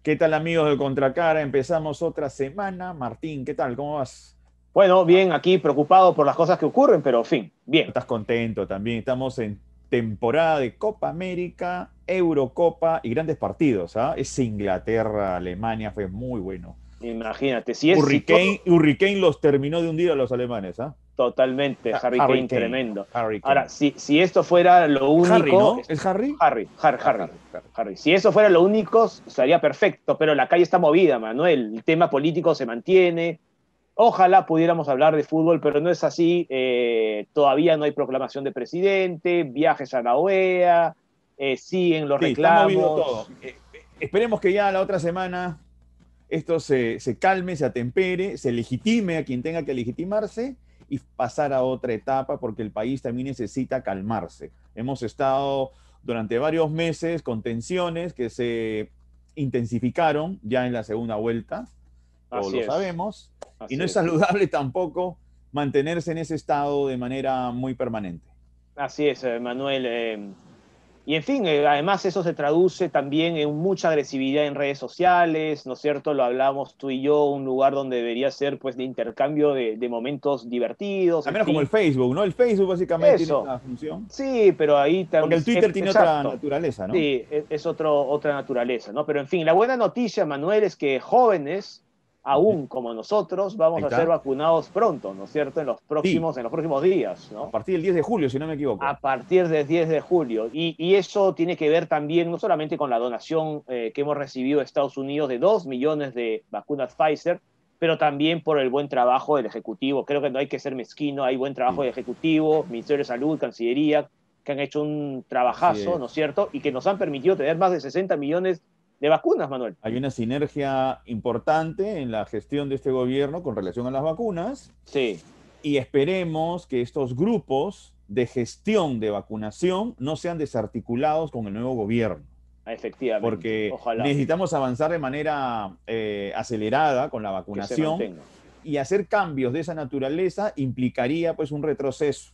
¿Qué tal, amigos de Contracara? Empezamos otra semana. Martín, ¿qué tal? ¿Cómo vas? Bueno, bien, aquí preocupado por las cosas que ocurren, pero en fin, bien. ¿Estás contento también? Estamos en temporada de Copa América, Eurocopa y grandes partidos, ¿ah? Ese Inglaterra-Alemania fue muy bueno. Imagínate, si todo Hurricane los terminó de hundir a los alemanes, ¿ah? totalmente, Harry Harry Kane Kane, tremendo. Harry Ahora, Kane. si esto fuera lo Harry, único, ¿no? ¿Es Harry? Harry, Harry. Harry, si eso fuera lo único, estaría perfecto, pero la calle está movida, Manuel. El tema político se mantiene. Ojalá pudiéramos hablar de fútbol, pero no es así. Todavía no hay proclamación de presidente, viajes a la OEA, siguen los Sí, está movido todo. reclamos. Esperemos que ya la otra semana esto se calme, se atempere, se legitime a quien tenga que legitimarse y pasar a otra etapa porque el país también necesita calmarse. Hemos estado durante varios meses con tensiones que se intensificaron ya en la segunda vuelta, todos Así lo es, sabemos, y así no es es. saludable tampoco mantenerse en ese estado de manera muy permanente. Así es, Manuel. Y en fin, además eso se traduce también en mucha agresividad en redes sociales, ¿no es cierto? Lo hablamos tú y yo, un lugar donde debería ser pues de intercambio de momentos divertidos, Al en menos como el fin. Facebook, ¿no? El Facebook básicamente tiene Eso, esa función, sí, pero ahí porque también, el Twitter tiene otra exacto, naturaleza, ¿no? sí, es otra naturaleza, ¿no? Pero en fin, la buena noticia, Manuel, es que jóvenes, aún como nosotros, Ahí vamos a ser está. vacunados pronto, ¿no es cierto? Sí, En los próximos días, a ¿no? partir del 10 de julio, si no me equivoco. A partir del 10 de julio. Y eso tiene que ver también no solamente con la donación que hemos recibido de Estados Unidos de 2 millones de vacunas Pfizer, pero también por el buen trabajo del Ejecutivo. Creo que no hay que ser mezquino, hay buen trabajo Sí, del Ejecutivo, Ministerio de Salud, Cancillería, que han hecho un así trabajazo, ¿no es es. cierto? Y que nos han permitido tener más de 60 millones de vacunas, Manuel. Hay una sinergia importante en la gestión de este gobierno con relación a las vacunas Sí, y esperemos que estos grupos de gestión de vacunación no sean desarticulados con el nuevo gobierno, efectivamente. porque Ojalá necesitamos avanzar de manera acelerada con la que se vacunación mantenga. y hacer cambios de esa naturaleza implicaría pues un retroceso.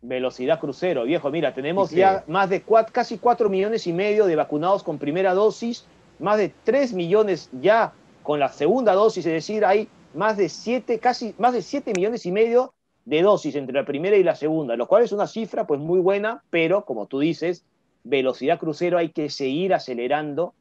Velocidad crucero, viejo. Mira, Así tenemos que ya más de casi 4 millones y medio de vacunados con primera dosis, más de 3 millones ya con la segunda dosis, es decir, hay más de 7, casi más de 7 millones y medio de dosis entre la primera y la segunda, lo cual es una cifra pues muy buena, pero como tú dices, velocidad crucero hay que seguir acelerando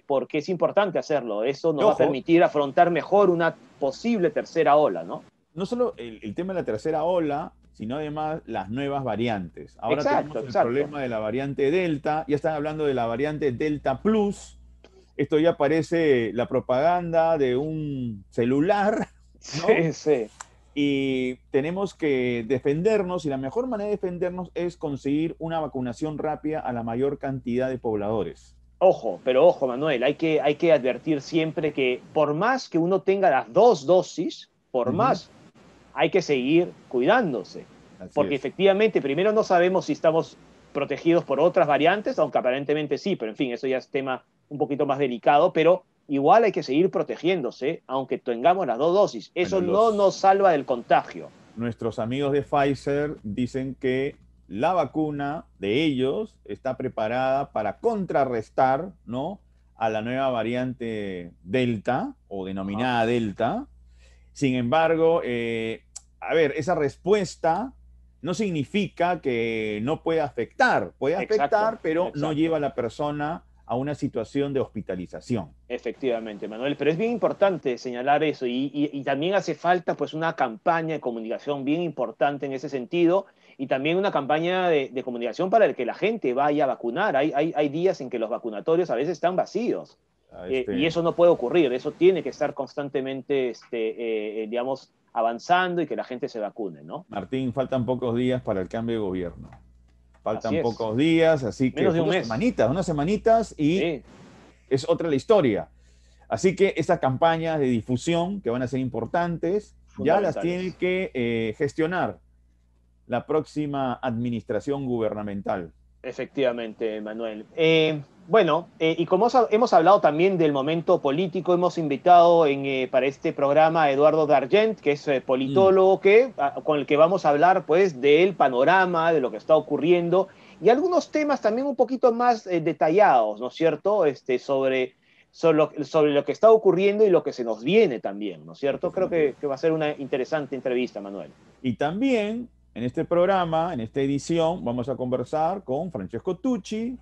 porque es importante hacerlo. Eso nos va a ojo, permitir afrontar mejor una posible tercera ola, ¿no? no solo el tema de la tercera ola, sino además las nuevas variantes. Ahora Exacto, tenemos el exacto. problema de la variante Delta, ya están hablando de la variante Delta Plus. Esto ya parece la propaganda de un celular, ¿no? Sí, sí. Y tenemos que defendernos y la mejor manera de defendernos es conseguir una vacunación rápida a la mayor cantidad de pobladores. Ojo, pero ojo, Manuel, hay que advertir siempre que por más que uno tenga las dos dosis, por Ujú. más, hay que seguir cuidándose. Así Porque es. efectivamente, primero no sabemos si estamos protegidos por otras variantes, aunque aparentemente sí, pero en fin, eso ya es tema un poquito más delicado, pero igual hay que seguir protegiéndose, aunque tengamos las dos dosis. Bueno, Eso no nos salva del contagio. nuestros amigos de Pfizer dicen que la vacuna de ellos está preparada para contrarrestar, ¿no?, a la nueva variante Delta o Ajá. denominada Delta. Sin embargo, a ver, esa respuesta no significa que no puede Exacto, afectar, pero no lleva exacto. a la persona a una situación de hospitalización. Efectivamente, Manuel, pero es bien importante señalar eso y también hace falta pues una campaña de comunicación bien importante en ese sentido y también una campaña de comunicación para el que la gente vaya a vacunar. Hay días en que los vacunatorios a veces están vacíos y Este, eso no puede ocurrir, eso tiene que estar constantemente, digamos, avanzando y que la gente se vacune, ¿no? Martín, faltan pocos días para el cambio de gobierno. Así Faltan es, pocos días, así que menos de un mes, unas semanitas y sí, es otra la historia. Así que esas campañas de difusión que van a ser importantes, ya las tiene fundamentales. que gestionar la próxima administración gubernamental. Efectivamente, Manuel. Bueno, y como hemos hablado también del momento político, hemos invitado para este programa a Eduardo Dargent, que es Mm. politólogo, con el que vamos a hablar pues del panorama, de lo que está ocurriendo y algunos temas también un poquito más detallados, ¿no es cierto? Sobre sobre lo que está ocurriendo y lo que se nos viene también, ¿no es cierto? Creo que va a ser una interesante entrevista, Manuel. Y también en este programa, en esta edición, vamos a conversar con Francesco Tucci,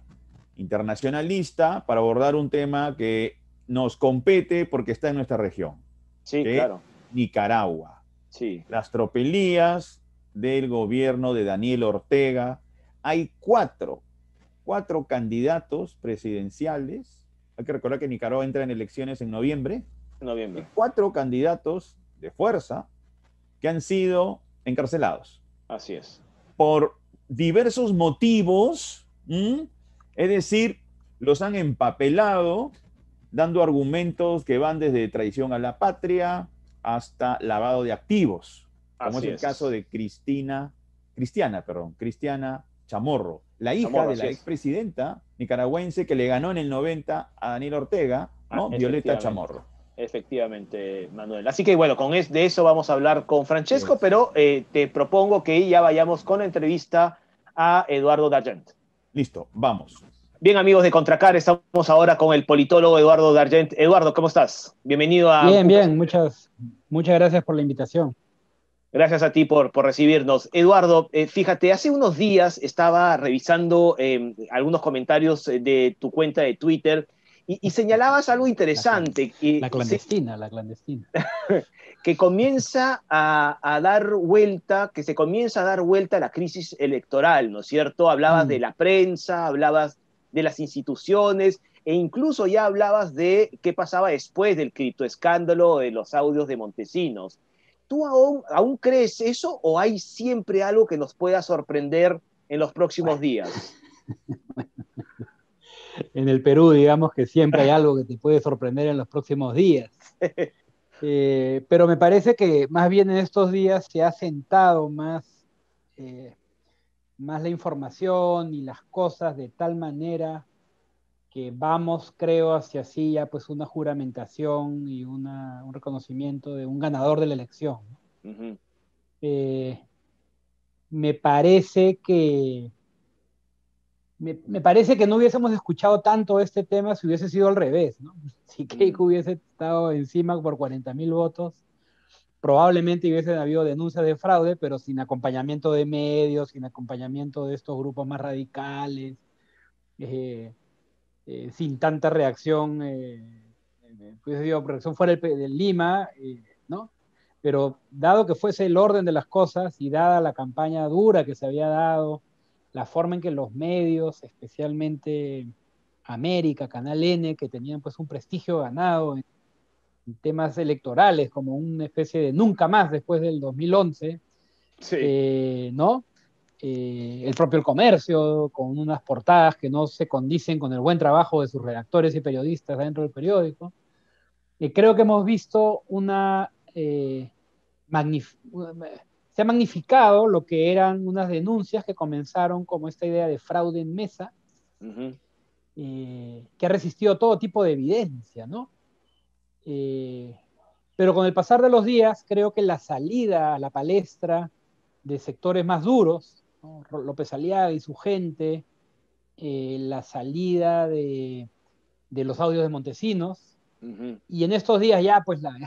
internacionalista, para abordar un tema que nos compete porque está en nuestra región, Sí, que es claro. Nicaragua. Sí. Las tropelías del gobierno de Daniel Ortega. Hay cuatro candidatos presidenciales. Hay que recordar que Nicaragua entra en elecciones en noviembre. Hay Noviembre. 4 candidatos de fuerza que han sido encarcelados Así es. por diversos motivos, es decir, los han empapelado dando argumentos que van desde traición a la patria hasta lavado de activos, como Así es el caso de Cristiana Chamorro, la hija Chamorro, de así la es. expresidenta nicaragüense que le ganó en el 90 a Daniel Ortega, ¿no? Violeta Efectivamente. Chamorro. Efectivamente, Manuel. Así que bueno, de eso vamos a hablar con Francesco, Yes. pero te propongo que ya vayamos con la entrevista a Eduardo Dargent. Listo, vamos. Bien, amigos de Contracar, estamos ahora con el politólogo Eduardo Dargent. Eduardo, ¿cómo estás? Bienvenido a Bien, UCAS. bien, muchas gracias por la invitación. Gracias a ti por recibirnos. Eduardo, fíjate, hace unos días estaba revisando algunos comentarios de tu cuenta de Twitter y señalabas algo interesante. La clandestina. Que comienza a dar vuelta, que se comienza a dar vuelta a la crisis electoral, ¿no es cierto? Hablabas de la prensa, hablabas de las instituciones, e incluso ya hablabas de qué pasaba después del criptoescándalo de los audios de Montesinos. ¿Tú aún crees eso o hay siempre algo que nos pueda sorprender en los próximos días? En el Perú, digamos que siempre hay algo que te puede sorprender en los próximos días. Pero me parece que más bien en estos días se ha sentado más la información y las cosas de tal manera que vamos, creo, hacia sí ya pues una juramentación y un reconocimiento de un ganador de la elección, ¿no? Uh-huh. Me parece que no hubiésemos escuchado tanto este tema si hubiese sido al revés, ¿no? Si Keiko hubiese estado encima por 40.000 votos, probablemente hubiesen habido denuncias de fraude, pero sin acompañamiento de medios, sin acompañamiento de estos grupos más radicales, sin tanta reacción, pues digo, reacción fuera de Lima, ¿no? Pero dado que fuese el orden de las cosas y dada la campaña dura que se había dado, la forma en que los medios, especialmente América, Canal N, que tenían pues un prestigio ganado en temas electorales, como una especie de nunca más después del 2011, sí. ¿No? El propio El Comercio, con unas portadas que no se condicen con el buen trabajo de sus redactores y periodistas dentro del periódico. Creo que hemos visto se ha magnificado lo que eran unas denuncias que comenzaron como esta idea de fraude en mesa, que ha resistido todo tipo de evidencia, ¿no? Pero con el pasar de los días, creo que la salida a la palestra de sectores más duros, ¿no? López Aliaga y su gente, la salida de los audios de Montesinos, y en estos días ya pues la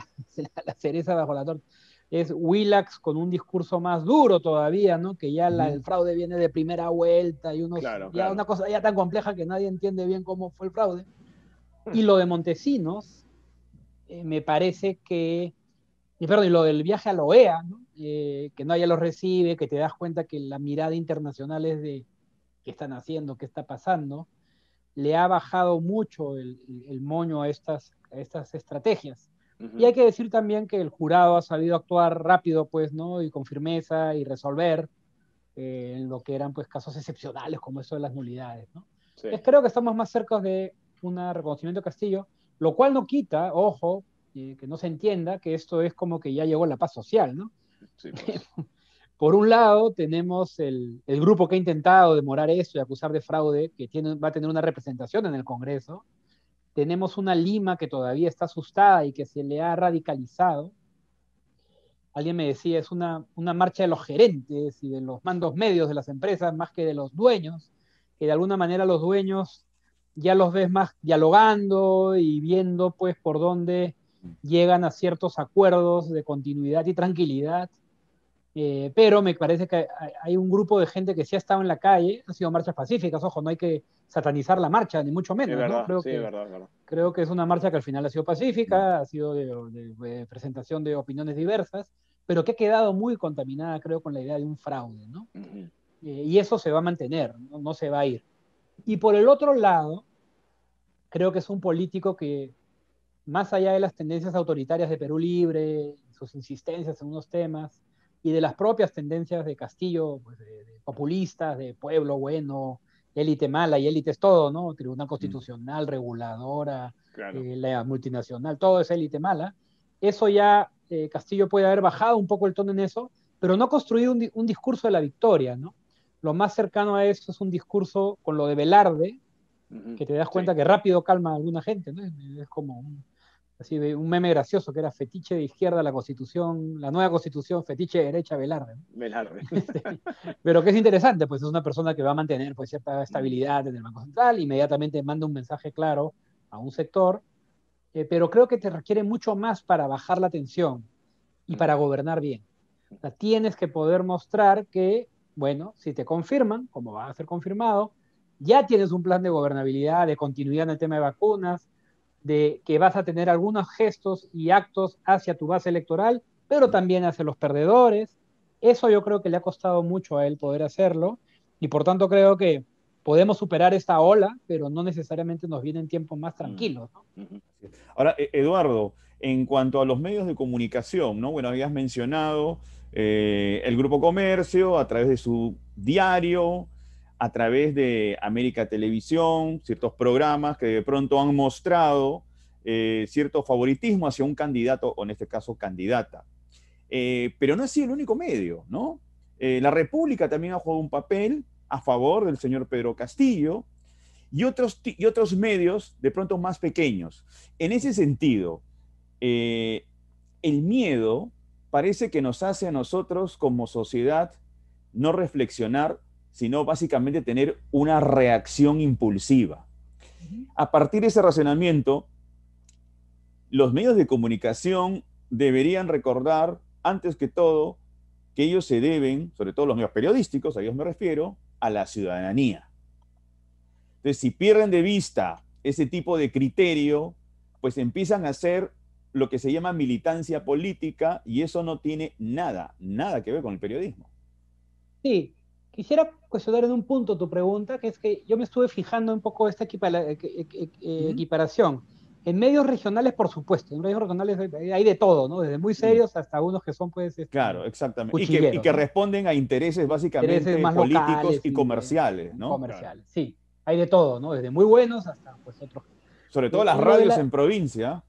cereza bajo la torta es Willax con un discurso más duro todavía, ¿no? Que ya el fraude viene de primera vuelta y una cosa ya tan compleja que nadie entiende bien cómo fue el fraude. Y lo de Montesinos, me parece que, y lo del viaje a la OEA, ¿no? Que nadie los recibe, que te das cuenta que la mirada internacional es de qué están haciendo, qué está pasando, le ha bajado mucho el moño a estas estrategias. Y hay que decir también que el jurado ha sabido actuar rápido, pues, ¿no? Y con firmeza y resolver en lo que eran, pues, casos excepcionales como eso de las nulidades, ¿no? Sí. Entonces creo que estamos más cerca de un reconocimiento de Castillo, lo cual no quita, ojo, que no se entienda que esto es como que ya llegó la paz social, ¿no? Sí, pues. Por un lado, tenemos el grupo que ha intentado demorar esto y acusar de fraude, que va a tener una representación en el Congreso. Tenemos una Lima que todavía está asustada y que se le ha radicalizado. Alguien me decía, es una marcha de los gerentes y de los mandos medios de las empresas más que de los dueños, que de alguna manera los dueños ya los ves más dialogando y viendo pues por dónde llegan a ciertos acuerdos de continuidad y tranquilidad. Pero me parece que hay un grupo de gente que sí ha estado en la calle, han sido marchas pacíficas, ojo, no hay que satanizar la marcha, ni mucho menos, Es ¿no? verdad, sí, es verdad, es verdad. Creo que es una marcha que al final ha sido pacífica, ha sido de presentación de opiniones diversas, pero que ha quedado muy contaminada, creo, con la idea de un fraude, ¿no? Y eso se va a mantener, ¿no? No se va a ir. Y por el otro lado, creo que es un político que, más allá de las tendencias autoritarias de Perú Libre, sus insistencias en unos temas, y de las propias tendencias de Castillo, pues de populistas, de pueblo bueno, élite mala y élite es todo, ¿no? Tribunal Constitucional, reguladora, Claro. la multinacional, todo es élite mala. Eso ya, Castillo puede haber bajado un poco el tono en eso, pero no construido un discurso de la victoria, ¿no? Lo más cercano a eso es un discurso con lo de Velarde, que te das cuenta Sí. que rápido calma a alguna gente, ¿no? Es como así de un meme gracioso que era fetiche de izquierda la Constitución, la nueva Constitución, fetiche de derecha Velarde, ¿no? Velarde. Pero que es interesante, pues es una persona que va a mantener pues cierta estabilidad en el Banco Central, inmediatamente manda un mensaje claro a un sector, pero creo que te requiere mucho más para bajar la tensión y para gobernar bien. O sea, tienes que poder mostrar que, bueno, si te confirman, como va a ser confirmado, ya tienes un plan de gobernabilidad, de continuidad en el tema de vacunas, de que vas a tener algunos gestos y actos hacia tu base electoral, pero también hacia los perdedores. Eso yo creo que le ha costado mucho a él poder hacerlo y por tanto creo que podemos superar esta ola, pero no necesariamente nos vienen tiempos más tranquilos, ¿no? Ahora, Eduardo, en cuanto a los medios de comunicación, ¿no? Bueno, habías mencionado el Grupo Comercio a través de su diario, a través de América Televisión, ciertos programas que de pronto han mostrado cierto favoritismo hacia un candidato, o en este caso candidata. Pero no ha sido el único medio, ¿no? La República también ha jugado un papel a favor del señor Pedro Castillo y otros medios de pronto más pequeños. En ese sentido, el miedo parece que nos hace a nosotros como sociedad no reflexionar, sino básicamente tener una reacción impulsiva. A partir de ese razonamiento, los medios de comunicación deberían recordar, antes que todo, que ellos se deben, sobre todo los medios periodísticos, a ellos me refiero, a la ciudadanía. Entonces, si pierden de vista ese tipo de criterio, pues empiezan a hacer lo que se llama militancia política y eso no tiene nada que ver con el periodismo. Sí, quisiera cuestionar en un punto tu pregunta, que es que yo me estuve fijando un poco esta equiparación. En medios regionales, por supuesto, en medios regionales hay de todo, ¿no? Desde muy serios hasta unos que son, pues, Claro, exactamente. Y cuchilleros, que ¿no? responden a intereses Intereses básicamente más políticos locales y comerciales, ¿no? comerciales. Sí, hay de todo, ¿no? Desde muy buenos hasta, pues, otros. Sobre todo las En lo de radios la, en provincia.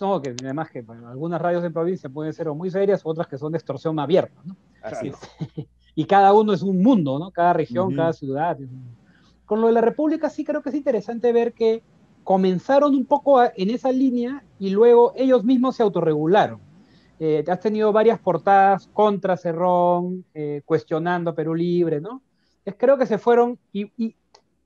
no, que además que bueno, algunas radios en provincia pueden ser o muy serias, otras que son de extorsión abierta, ¿no? Así es. Y cada uno es un mundo, ¿no? Cada región, cada Uh-huh. ciudad. Con lo de la República sí creo que es interesante ver que comenzaron un poco en esa línea y luego ellos mismos se autorregularon. Has tenido varias portadas contra Cerrón, cuestionando a Perú Libre, ¿no? Creo que se fueron e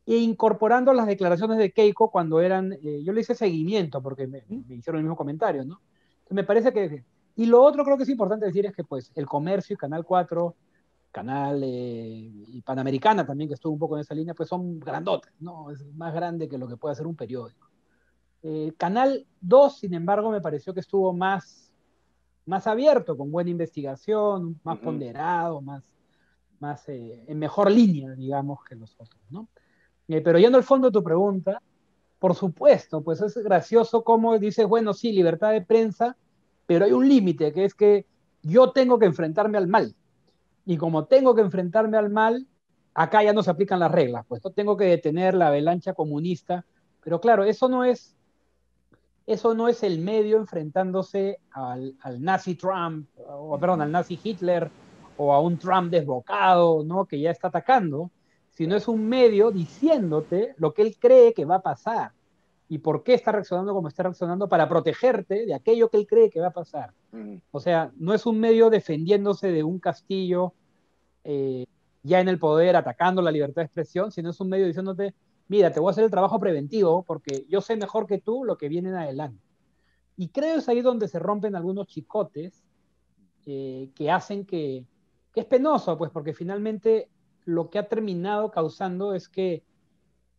incorporando las declaraciones de Keiko cuando eran, yo le hice seguimiento porque me hicieron el mismo comentario, ¿no? Entonces me parece que, y lo otro creo que es importante decir es que pues el Comercio y Canal 4 Canal y Panamericana también, que estuvo un poco en esa línea, pues son grandotes, ¿no? Es más grande que lo que puede hacer un periódico. Canal 2, sin embargo, me pareció que estuvo más abierto, con buena investigación, más ponderado, más en mejor línea, digamos, que los otros, ¿no? Pero yendo al fondo de tu pregunta, por supuesto, pues es gracioso como dices, bueno, sí, libertad de prensa, pero hay un límite, que es que yo tengo que enfrentarme al mal. Y como tengo que enfrentarme al mal, acá ya no se aplican las reglas, pues no tengo que detener la avalancha comunista. Pero claro, eso no es el medio enfrentándose al nazi Trump, o perdón, al nazi Hitler, o a un Trump desbocado, ¿no? Que ya está atacando, sino es un medio diciéndote lo que él cree que va a pasar y por qué está reaccionando como está reaccionando para protegerte de aquello que él cree que va a pasar. O sea, no es un medio defendiéndose de un Castillo ya en el poder, atacando la libertad de expresión, sino es un medio diciéndote, mira, te voy a hacer el trabajo preventivo porque yo sé mejor que tú lo que viene en adelante. Y creo es ahí donde se rompen algunos chicotes que hacen que es penoso, pues porque finalmente lo que ha terminado causando es que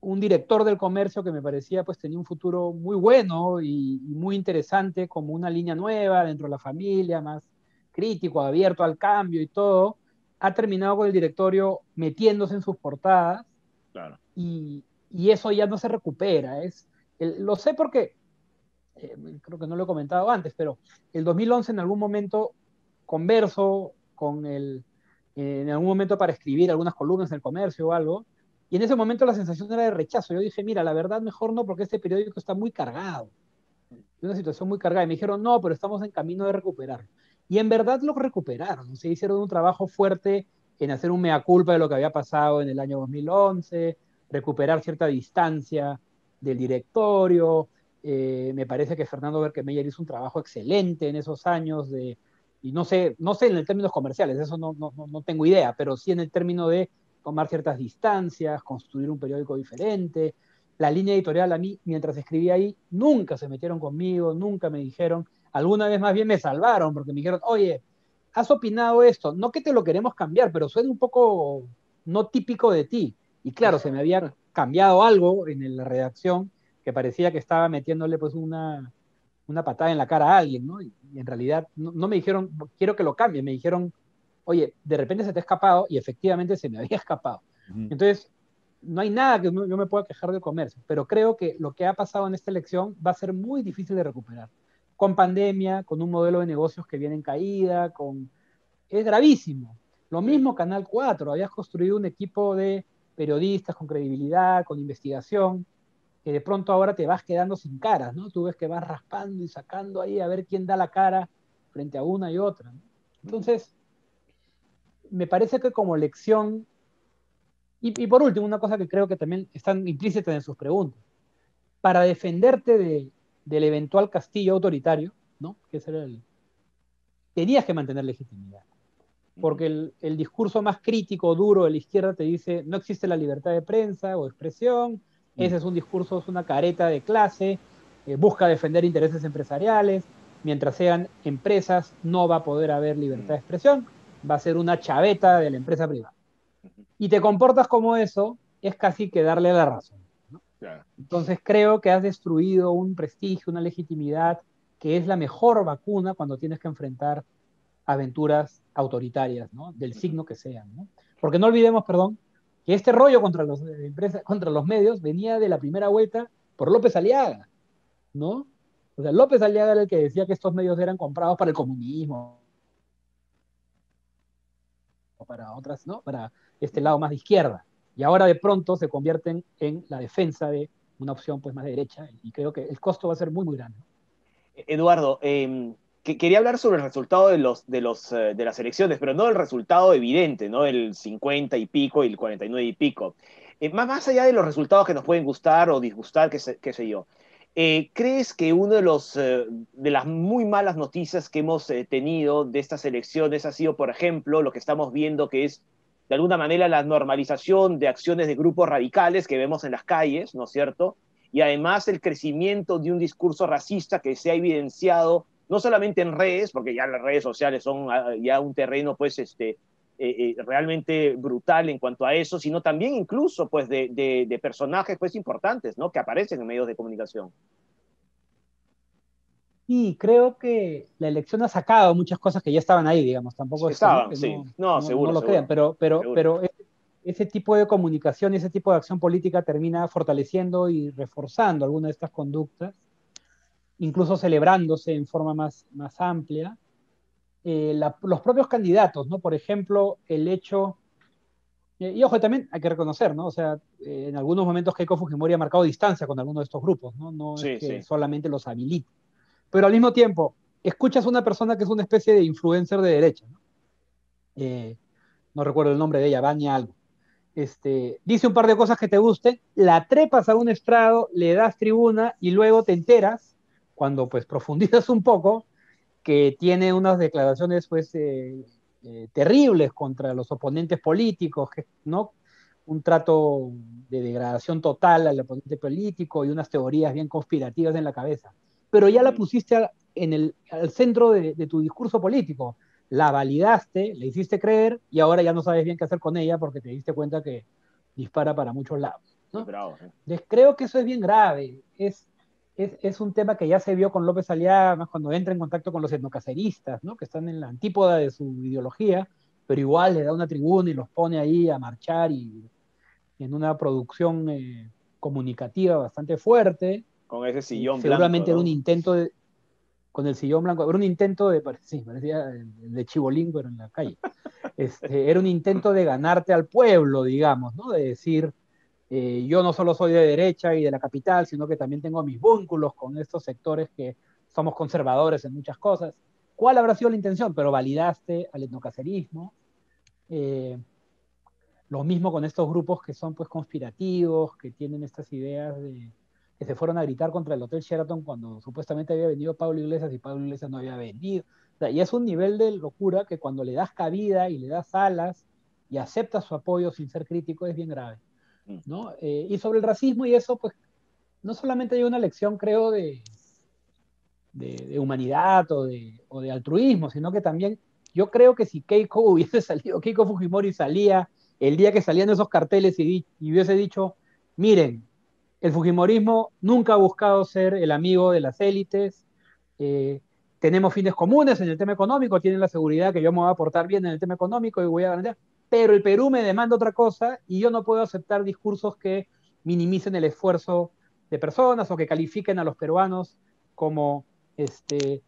un director del comercio que me parecía pues tenía un futuro muy bueno y muy interesante como una línea nueva dentro de la familia, más crítico, abierto al cambio y todo, ha terminado con el directorio metiéndose en sus portadas Claro. y eso ya no se recupera. Lo sé porque, creo que no lo he comentado antes, pero el 2011 en algún momento converso con en algún momento para escribir algunas columnas en el comercio o algo, y en ese momento la sensación era de rechazo. Yo dije, mira, la verdad mejor no, porque este periódico está muy cargado, de una situación muy cargada. Y me dijeron, no, pero estamos en camino de recuperarlo. Y en verdad lo recuperaron. Se hicieron un trabajo fuerte en hacer un mea culpa de lo que había pasado en el año 2011, recuperar cierta distancia del directorio. Me parece que Fernando Berkemeyer hizo un trabajo excelente en esos años y no sé en el términos comerciales, eso no tengo idea, pero sí en el término de tomar ciertas distancias, construir un periódico diferente. La línea editorial a mí, mientras escribía ahí, nunca se metieron conmigo, nunca me dijeron, alguna vez más bien me salvaron, porque me dijeron, oye, has opinado esto, no que te lo queremos cambiar, pero suena un poco no típico de ti. Y claro, se me había cambiado algo en la redacción que parecía que estaba metiéndole pues una patada en la cara a alguien, ¿no? Y en realidad no me dijeron, quiero que lo cambie, me dijeron, oye, de repente se te ha escapado y efectivamente se me había escapado. Ujú. Entonces, no hay nada que yo me pueda quejar del comercio, pero creo que lo que ha pasado en esta elección va a ser muy difícil de recuperar. Con pandemia, con un modelo de negocios que viene en caída, es gravísimo. Lo Sí. mismo Canal 4, habías construido un equipo de periodistas con credibilidad, con investigación, que de pronto ahora te vas quedando sin caras, ¿no? Tú ves que vas raspando y sacando ahí a ver quién da la cara frente a una y otra, ¿no? Entonces, me parece que como lección, y por último, una cosa que creo que también están implícitas en sus preguntas, para defenderte del eventual castillo autoritario, ¿no? Tenías que mantener legitimidad, porque el discurso más crítico, duro de la izquierda te dice, no existe la libertad de prensa o expresión, ese es un discurso, es una careta de clase, busca defender intereses empresariales, mientras sean empresas no va a poder haber libertad de expresión, va a ser una chaveta de la empresa privada. Y te comportas como eso, es casi que darle la razón, ¿no? Claro. Entonces creo que has destruido un prestigio, una legitimidad, que es la mejor vacuna cuando tienes que enfrentar aventuras autoritarias, ¿no? Del signo que sean, ¿no? Porque no olvidemos, perdón, que este rollo contra contra los medios venía de la primera vuelta por López Aliaga, ¿no? O sea, López Aliaga era el que decía que estos medios eran comprados para el comunismo, o para otras, ¿no? Para este lado más de izquierda. Y ahora de pronto se convierten en la defensa de una opción pues más de derecha y creo que el costo va a ser muy, muy grande. Eduardo, quería hablar sobre el resultado de las elecciones, pero no el resultado evidente, ¿no? El 50 y pico y el 49 y pico. Más allá de los resultados que nos pueden gustar o disgustar, qué sé yo. ¿Crees que uno de las muy malas noticias que hemos tenido de estas elecciones ha sido, por ejemplo, lo que estamos viendo que es, de alguna manera, la normalización de acciones de grupos radicales que vemos en las calles, ¿no es cierto? Y además el crecimiento de un discurso racista que se ha evidenciado no solamente en redes, porque ya las redes sociales son ya un terreno pues realmente brutal en cuanto a eso, sino también incluso pues de personajes pues importantes, ¿no? Que aparecen en medios de comunicación. Y creo que la elección ha sacado muchas cosas que ya estaban ahí, digamos, tampoco es que no, Estaban, sí. No, no seguro, lo crean, seguro. Seguro. pero ese tipo de comunicación y ese tipo de acción política termina fortaleciendo y reforzando algunas de estas conductas, incluso celebrándose en forma más amplia. Los propios candidatos, ¿no? Por ejemplo, el hecho, y ojo, también hay que reconocer, ¿no? O sea, en algunos momentos Keiko Fujimori ha marcado distancia con algunos de estos grupos, ¿no? No es Sí, que sí. solamente los habilite, pero al mismo tiempo, escuchas a una persona que es una especie de influencer de derecha, ¿no? Eh, no recuerdo el nombre de ella, Vania algo. Dice un par de cosas que te gusten, la trepas a un estrado, le das tribuna y luego te enteras, cuando pues profundizas un poco, que tiene unas declaraciones pues terribles contra los oponentes políticos, ¿no? un trato de degradación total al oponente político y unas teorías bien conspirativas en la cabeza. Pero ya la pusiste al centro de tu discurso político, la validaste, le hiciste creer y ahora ya no sabes bien qué hacer con ella porque te diste cuenta que dispara para muchos lados, ¿no? Bravo, Entonces, creo que eso es bien grave. Es un tema que ya se vio con López Aliaga, más cuando entra en contacto con los etnocaceristas, ¿no? Que están en la antípoda de su ideología, pero igual le da una tribuna y los pone ahí a marchar y en una producción comunicativa bastante fuerte. con ese sillón blanco, Seguramente ¿no? era un intento con el sillón blanco, era un intento sí, parecía el de Chibolín, pero en la calle. Era un intento de ganarte al pueblo, digamos, ¿no? De decir, yo no solo soy de derecha y de la capital, sino que también tengo mis vínculos con estos sectores que somos conservadores en muchas cosas. ¿Cuál habrá sido la intención? Pero validaste al etnocacerismo. Lo mismo con estos grupos que son pues conspirativos, que tienen estas ideas que se fueron a gritar contra el Hotel Sheraton cuando supuestamente había venido Pablo Iglesias y Pablo Iglesias no había venido. O sea, y es un nivel de locura que cuando le das cabida y le das alas y aceptas su apoyo sin ser crítico es bien grave, ¿no? Y sobre el racismo y eso, pues no solamente hay una lección, creo, de humanidad o de altruismo, sino que también yo creo que si Keiko hubiese salido, Keiko Fujimori salía el día que salían esos carteles y hubiese dicho, miren, el Fujimorismo nunca ha buscado ser el amigo de las élites, eh, tenemos fines comunes en el tema económico, tienen la seguridad que yo me voy a portar bien en el tema económico y voy a ganar, pero el Perú me demanda otra cosa y yo no puedo aceptar discursos que minimicen el esfuerzo de personas o que califiquen a los peruanos como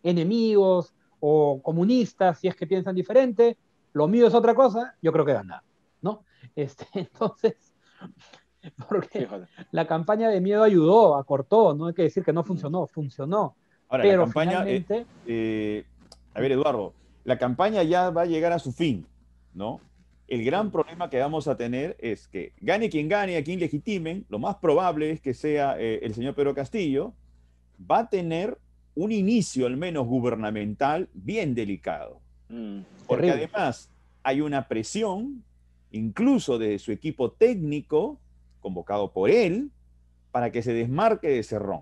enemigos o comunistas si es que piensan diferente, lo mío es otra cosa, yo creo que gana, ¿no? Entonces, porque la campaña de miedo ayudó, acortó, no hay que decir que no funcionó, funcionó, Ahora, la pero campaña, finalmente... a ver, Eduardo, la campaña ya va a llegar a su fin, ¿no? El gran problema que vamos a tener es que gane, a quien legitimen, lo más probable es que sea el señor Pedro Castillo, va a tener un inicio al menos gubernamental bien delicado. Porque terrible. además hay una presión, incluso de su equipo técnico, convocado por él, para que se desmarque de Cerrón.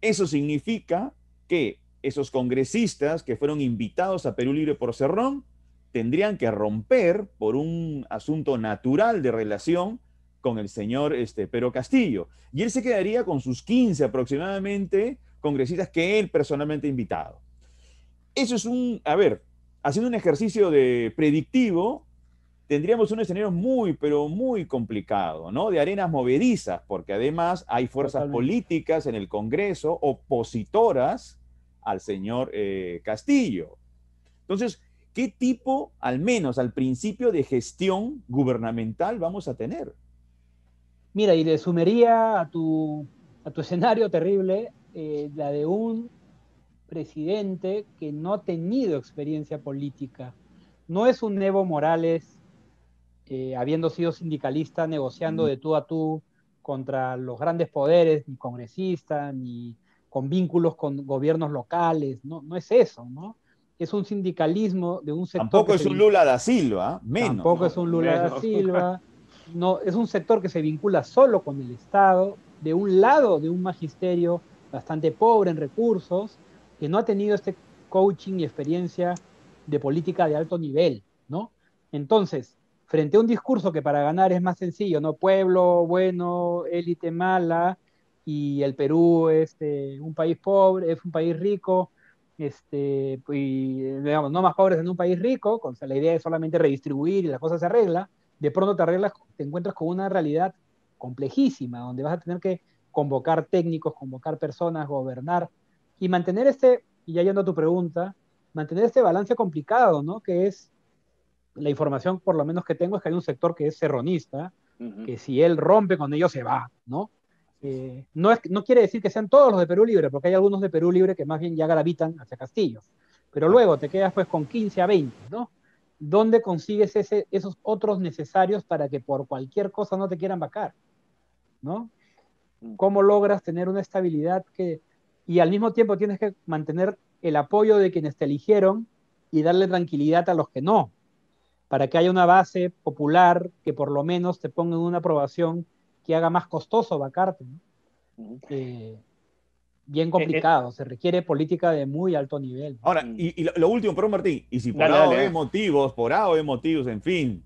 Eso significa que esos congresistas que fueron invitados a Perú Libre por Cerrón tendrían que romper por un asunto natural de relación con el señor Pedro Castillo. Y él se quedaría con sus 15 aproximadamente congresistas que él personalmente ha invitado. Eso es haciendo un ejercicio de predictivo, tendríamos un escenario muy, pero muy complicado, ¿no? De arenas movedizas, porque además hay fuerzas políticas en el Congreso opositoras al señor Castillo. Entonces, ¿qué tipo, al menos al principio, de gestión gubernamental vamos a tener? Mira, y le sumería a tu escenario terrible la de un presidente que no ha tenido experiencia política. No es un Evo Morales habiendo sido sindicalista, negociando de tú a tú contra los grandes poderes, ni congresista, ni con vínculos con gobiernos locales, no, no es eso, ¿no? Es un sindicalismo de un sector Tampoco es un Lula da Silva, menos. Tampoco es un Lula da Silva, no, es un sector que se vincula solo con el Estado, de un lado de un magisterio bastante pobre en recursos, que no ha tenido este coaching y experiencia de política de alto nivel, ¿no? Entonces, frente a un discurso que para ganar es más sencillo, ¿no? Pueblo bueno, élite mala, y el Perú es un país pobre, es un país rico, y digamos, no más pobres en un país rico, con la idea es solamente redistribuir y la cosa se arregla, de pronto te encuentras con una realidad complejísima, donde vas a tener que convocar técnicos, convocar personas, gobernar, y mantener y ya yendo a tu pregunta, mantener este balance complicado, ¿no? Que es la información, por lo menos que tengo, es que hay un sector que es serronista, que si él rompe con ellos se va, ¿no? No quiere decir que sean todos los de Perú Libre, porque hay algunos de Perú Libre que más bien ya gravitan hacia Castillo. Pero luego te quedas pues con 15 a 20, ¿no? ¿Dónde consigues esos otros necesarios para que por cualquier cosa no te quieran vacar? ¿No? ¿Cómo logras tener una estabilidad y al mismo tiempo tienes que mantener el apoyo de quienes te eligieron y darle tranquilidad a los que no? para que haya una base popular que por lo menos te ponga en una aprobación que haga más costoso vacarte, ¿no? Bien complicado, se requiere política de muy alto nivel. Ahora, y lo último, pero Martín, y si por Dale, A o dale. B motivos, en fin,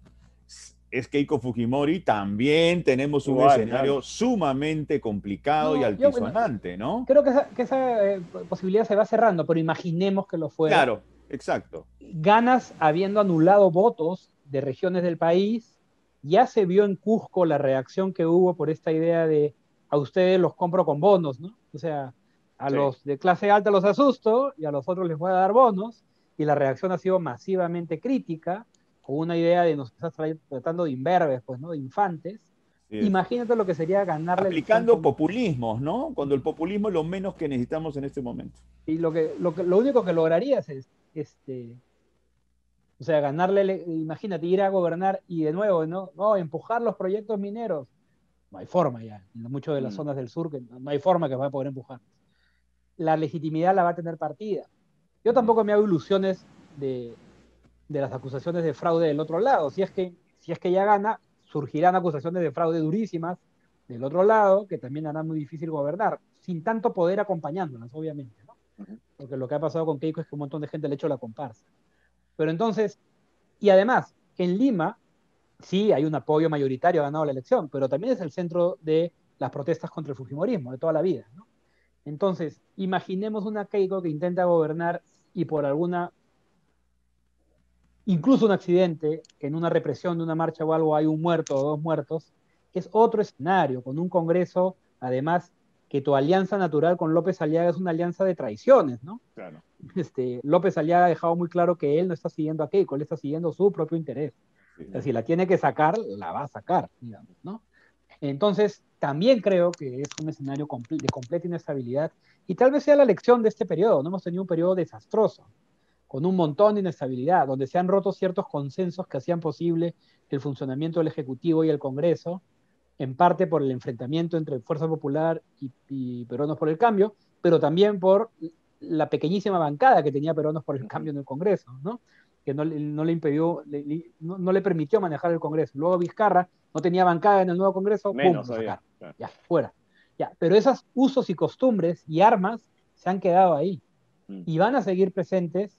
es Keiko Fujimori, también tenemos un Igual, escenario claro. sumamente complicado y No, yo, bueno, altisonante, ¿no? creo que esa posibilidad se va cerrando, pero imaginemos que lo fuera. Claro, exacto. Ganas habiendo anulado votos de regiones del país, ya se vio en Cusco la reacción que hubo por esta idea de a ustedes los compro con bonos, ¿no? O sea, a Sí. los de clase alta los asusto y a los otros les voy a dar bonos, y la reacción ha sido masivamente crítica, con una idea de nos estás tratando de imberbes, pues, ¿no? De infantes. Así es. Imagínate lo que sería ganar la elección Aplicando con... populismos, ¿no? Cuando el populismo es lo menos que necesitamos en este momento. Y lo único que lograrías es o sea, imagínate, ir a gobernar y de nuevo, ¿no? No, empujar los proyectos mineros. No hay forma ya, en muchas de las Mm. zonas del sur, que no hay forma que va a poder empujar. La legitimidad la va a tener partida. Yo tampoco me hago ilusiones de las acusaciones de fraude del otro lado. Si es que ya gana, surgirán acusaciones de fraude durísimas del otro lado, que también hará muy difícil gobernar, sin tanto poder acompañándolas, obviamente, ¿no? Porque lo que ha pasado con Keiko es que un montón de gente le ha hecho la comparsa. Pero entonces, y además, en Lima, sí hay un apoyo mayoritario, ha ganado la elección, pero también es el centro de las protestas contra el fujimorismo de toda la vida, ¿no? Entonces, imaginemos una Keiko que intenta gobernar y por incluso un accidente, en una represión de una marcha o algo hay un muerto o dos muertos, es otro escenario, con un Congreso, además, que tu alianza natural con López Aliaga es una alianza de traiciones, ¿no? Claro. López Aliaga ha dejado muy claro que él no está siguiendo a Keiko, él está siguiendo su propio interés. O sea, si la tiene que sacar, la va a sacar, digamos, ¿no? Entonces, también creo que es un escenario de completa inestabilidad y tal vez sea la lección de este periodo. No hemos tenido un periodo desastroso, con un montón de inestabilidad, donde se han roto ciertos consensos que hacían posible el funcionamiento del Ejecutivo y el Congreso, en parte por el enfrentamiento entre Fuerza Popular y Peruanos por el Cambio, pero también por la pequeñísima bancada que tenía Peruanos por el Cambio en el Congreso, ¿no? Que no le impidió, no le permitió manejar el Congreso. Luego Vizcarra no tenía bancada en el nuevo Congreso, ¡pum!, Menos lo todavía. sacaron. Claro. Ya, fuera. Ya, pero esos usos y costumbres y armas se han quedado ahí y van a seguir presentes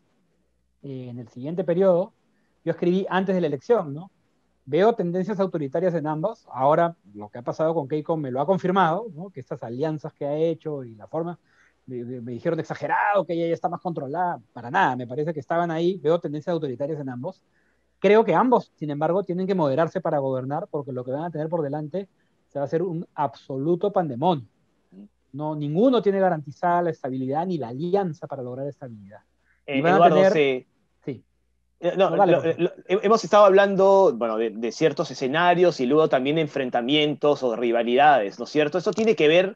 en el siguiente periodo. Yo escribí antes de la elección, ¿no? Veo tendencias autoritarias en ambos. Ahora, lo que ha pasado con Keiko me lo ha confirmado, ¿no? Que estas alianzas que ha hecho y la forma, me dijeron exagerado, que ella ya está más controlada. Para nada, me parece que estaban ahí. Veo tendencias autoritarias en ambos. Creo que ambos, sin embargo, tienen que moderarse para gobernar, porque lo que van a tener por delante se va a hacer un absoluto pandemonio. No, ninguno tiene garantizada la estabilidad ni la alianza para lograr estabilidad. Y van a Eduardo, tener, sí, no, no, dale, por favor. hemos estado hablando, bueno, de ciertos escenarios y luego también de enfrentamientos o rivalidades, ¿no es cierto? Eso tiene que ver,